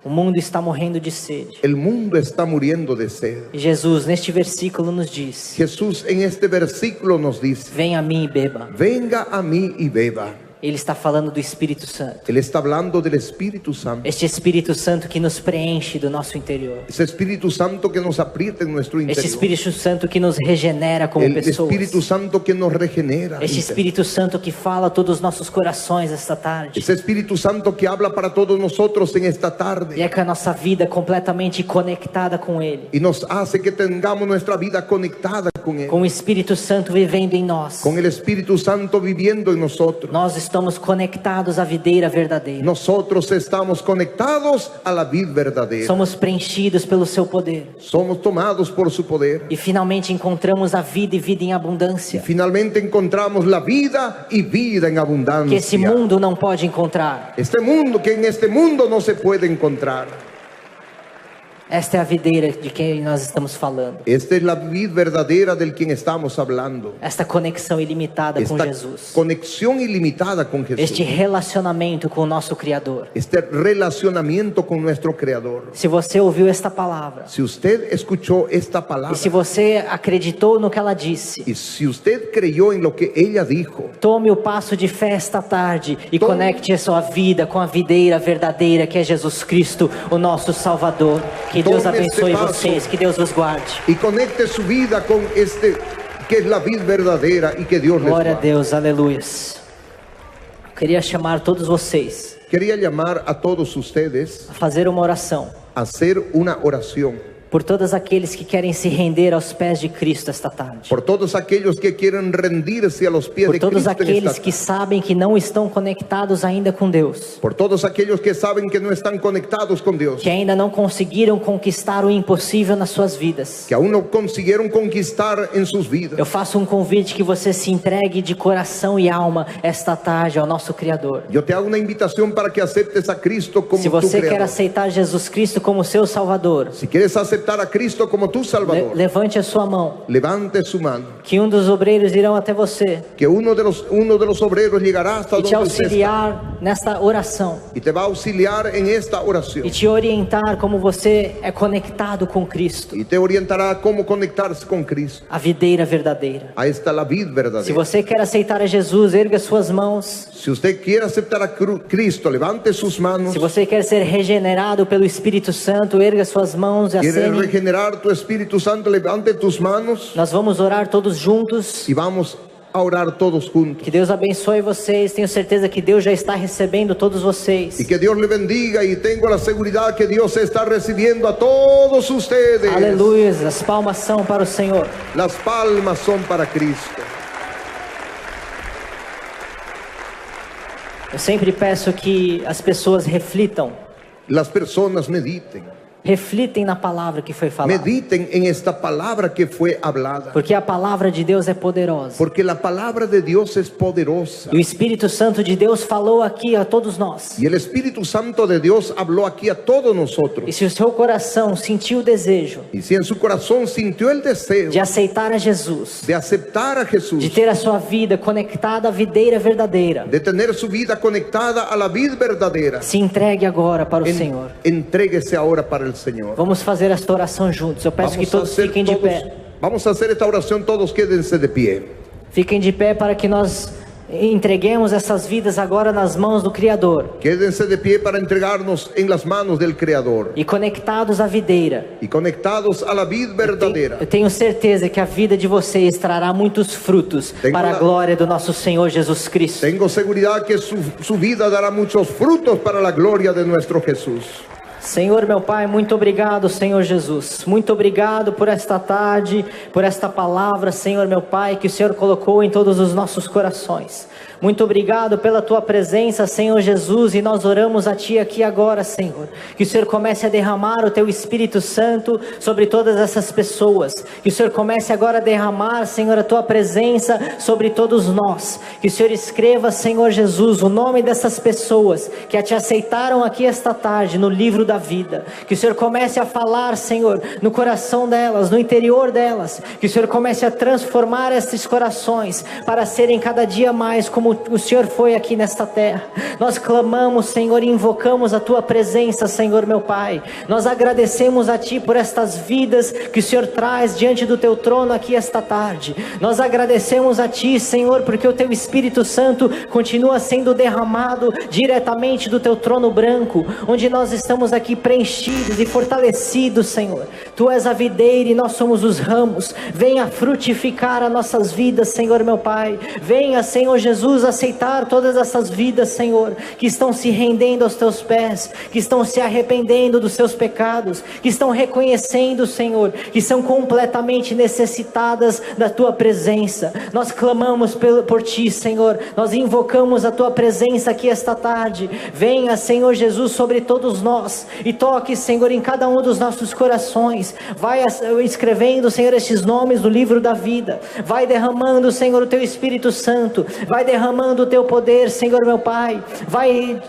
O mundo está morrendo de sede. El mundo está muriendo de sed. E Jesus, neste versículo, nos diz: Jesús en este versículo nos dice: venha a mim e beba. venga a mí y beba. Ele está falando do Espírito Santo. Él está hablando del Espíritu Santo. Este Espírito Santo que nos preenche do nosso interior. Ese Espíritu Santo que nos aprieta en nuestro Este interior. Espírito Santo que nos regenera como El pessoas. Espíritu Santo que nos regenera. Este Espírito Santo que fala a todos os nossos corações esta tarde. Ese Espíritu Santo que habla para todos nosotros en esta E tarde. é com a nossa vida completamente conectada com Ele. Y nos hace que tengamos nuestra vida conectada con Él. Com o Espírito Santo vivendo em nós. Con el Espíritu Santo viviendo en nosotros. Nós estamos conectados à videira verdadeira. Nosotros estamos conectados a la vid verdadera. Somos preenchidos pelo seu poder. Somos tomados por su poder. E finalmente encontramos a vida e vida em abundância. Finalmente encontramos la vida y vida en Que abundancia. esse mundo não pode encontrar. Este mundo que en este mundo no se puede encontrar. Esta é a videira de quem nós estamos falando. Esta es la vid verdadera del quien estamos hablando. Esta conexão ilimitada com Esta Jesus. conexión ilimitada con Jesús. Este relacionamento com o nosso Criador. Este relacionamiento con nuestro Creador. Se você ouviu esta palavra, Si usted escuchó esta e palabra se você acreditou no que ela disse, y si usted creyó en lo que ella dijo, tome o passo de fé esta tarde e Tome. conecte a sua vida com a videira verdadeira que é Jesus Cristo, o nosso Salvador. Que Deus Tome abençoe este passo. vocês, que Deus os guarde. y conecte su vida con este que es la vid verdadera y que Dios les Glória a guarde. Deus, aleluias. Eu queria chamar todos vocês Quería llamar a todos ustedes a fazer uma oração a hacer una oración por todos aqueles que querem se render aos pés de Cristo esta tarde. por todos aquellos que quieren rendirse a los pies Por de todos Cristo en esta aqueles que tarde. sabem que não estão conectados ainda com Deus, Por todos aquellos que saben que no están conectados con Dios, que ainda não conseguiram conquistar o impossível nas suas vidas. que aún no consiguieron conquistar en sus vidas. Eu faço um convite que você se entregue de coração e alma esta tarde ao nosso Criador. Yo te hago una invitación para que aceptes a Cristo como Se tu você quer Creador. aceitar Jesus Cristo como seu Salvador, Si quieres aceptar a Cristo como tu Salvador, levante a sua mão, levante su mano, que um dos obreiros irão até você que uno de los obreros llegará hasta e te donde usted está auxiliar nesta oração y te va a auxiliar en esta oración e te orientar como você é conectado com Cristo, y te orientará a cómo conectarse con Cristo. a videira verdadeira. Ahí está la vid Se verdadera. você quer aceitar a Jesus, erga suas mãos. Si usted quiere aceptar a Cristo, levante sus manos. Se você quer ser regenerado pelo Espírito Santo, erga suas mãos e Quiere acene. regenerar tu Espíritu Santo, levante tus manos Nós vamos orar todos juntos. y vamos a orar todos juntos. Que Deus abençoe vocês. Tenho certeza que Deus já está recebendo todos vocês. Y que Dios le bendiga, y tengo la seguridad que Dios está recibiendo a todos ustedes. Aleluia. As palmas são para o Senhor. Las palmas son para Cristo. Eu sempre peço que as pessoas reflitam. Las personas mediten. Reflitem na palavra que foi falada. Mediten en esta palabra que fue hablada. Porque a palavra de Deus é poderosa. Porque la palabra de Dios es poderosa. E o Espírito Santo de Deus falou aqui a todos nós. Y el Espíritu Santo de Dios habló aquí a todos nosotros. E se o seu coração sentiu o desejo Y si en su corazón sintió el deseo de aceitar a Jesus, de aceptar a Jesús, de ter a sua vida conectada à videira verdadeira, de tener su vida conectada a la vid verdadera, se entregue agora para o Senhor. entréguese ahora para el Señor. Vamos fazer esta oração juntos. Eu peço que todos fiquem de pé. Vamos a hacer esta oración, todos quédense de pie. Fiquem de pé para que nós entreguemos essas vidas agora nas mãos do Criador. Quédense de pie para entregarnos en las manos del Creador E conectados à videira. y conectados a la vid verdadera. Eu tenho certeza que a vida de vocês trará muitos frutos para a glória do nosso Senhor Jesus Cristo. Tengo seguridad que su vida dará muchos frutos para la gloria de nuestro Jesús. Senhor, meu Pai, muito obrigado, Senhor Jesus. Muito obrigado por esta tarde, por esta palavra, Senhor, meu Pai, que o Senhor colocou em todos os nossos corações. Muito obrigado pela Tua presença, Senhor Jesus, e nós oramos a Ti aqui agora, Senhor. Que o Senhor comece a derramar o Teu Espírito Santo sobre todas essas pessoas. Que o Senhor comece agora a derramar, Senhor, a Tua presença sobre todos nós. Que o Senhor escreva, Senhor Jesus, o nome dessas pessoas que Te aceitaram aqui esta tarde no livro da da vida. Que o Senhor comece a falar, Senhor, no coração delas, no interior delas. Que o Senhor comece a transformar esses corações para serem cada dia mais como o Senhor foi aqui nesta terra. Nós clamamos, Senhor, e invocamos a Tua presença, Senhor, meu Pai. Nós agradecemos a Ti por estas vidas que o Senhor traz diante do Teu trono aqui esta tarde. Nós agradecemos a Ti, Senhor, porque o Teu Espírito Santo continua sendo derramado diretamente do Teu trono branco, onde nós estamos aqui preenchidos e fortalecidos, Senhor. Tu és a videira e nós somos os ramos. Venha frutificar as nossas vidas, Senhor, meu Pai. Venha, Senhor Jesus, aceitar todas essas vidas, Senhor, que estão se rendendo aos Teus pés, que estão se arrependendo dos seus pecados, que estão reconhecendo, Senhor, que são completamente necessitadas da Tua presença. Nós clamamos por Ti, Senhor. Nós invocamos a Tua presença aqui esta tarde. Venha, Senhor Jesus, sobre todos nós e toque, Senhor, em cada um dos nossos corações. Vai escrevendo, Senhor, estes nomes no livro da vida. Vai derramando, Senhor, o Teu Espírito Santo. Vai derramando o Teu poder, Senhor, meu Pai. Vai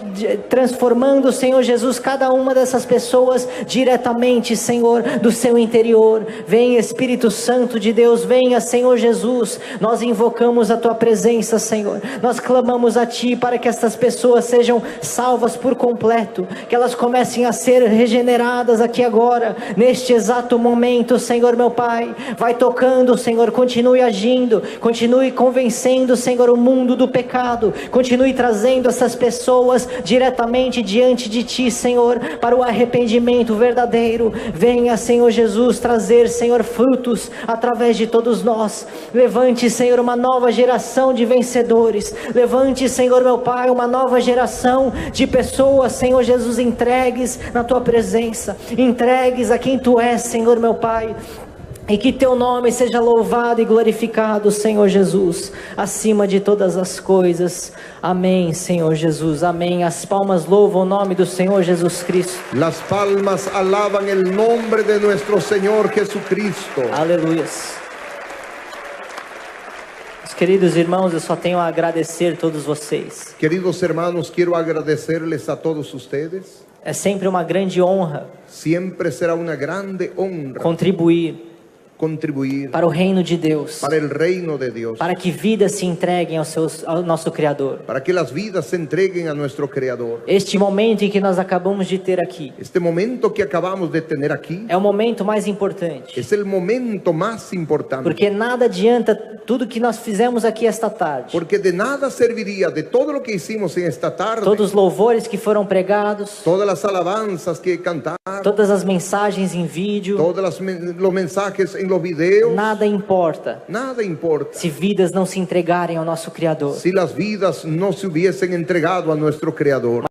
transformando, Senhor Jesus, cada uma dessas pessoas diretamente, Senhor, do seu interior. Venha, Espírito Santo de Deus, venha, Senhor Jesus. Nós invocamos a Tua presença, Senhor. Nós clamamos a Ti para que estas pessoas sejam salvas por completo, que elas comecem a ser regeneradas aqui agora, neste exato momento, Senhor, meu Pai. Vai tocando, Senhor, continue agindo, continue convencendo, Senhor, o mundo do pecado, continue trazendo essas pessoas diretamente diante de Ti, Senhor, para o arrependimento verdadeiro. Venha, Senhor Jesus, trazer, Senhor, frutos através de todos nós. Levante, Senhor, uma nova geração de vencedores. Levante, Senhor, meu Pai, uma nova geração de pessoas, Senhor Jesus, entregues na Tua presença, entregues a quem Tu és, Senhor, meu Pai. E que Teu nome seja louvado e glorificado, Senhor Jesus, acima de todas as coisas. Amém, Senhor Jesus, amém. As palmas louvam o nome do Senhor Jesus Cristo. Las palmas alaban el nombre de nuestro Señor Jesucristo. Aleluia. Queridos irmãos, eu só tenho a agradecer todos vocês. Queridos hermanos, quiero agradecerles a todos ustedes. É sempre uma grande honra. Siempre será una grande honra contribuir para o reino de Deus, para el reino de Dios, para que vidas se entreguem ao nosso Criador, para que las vidas se entreguen a nuestro Creador. Este momento em que nós acabamos de ter aqui, este momento que acabamos de tener aquí, é o momento mais importante. Es el momento más importante. Porque nada adianta tudo que nós fizemos aqui esta tarde. Porque de nada serviría de todo lo que hicimos en esta tarde. Todos os louvores que foram pregados, todas las alabanzas que cantaron, todas as mensagens em vídeo, todos los mensajes en los videos. Nada importa. Nada importa. Se vidas não se entregarem ao nosso Criador. Si las vidas no se hubiesen entregado a nuestro Creador.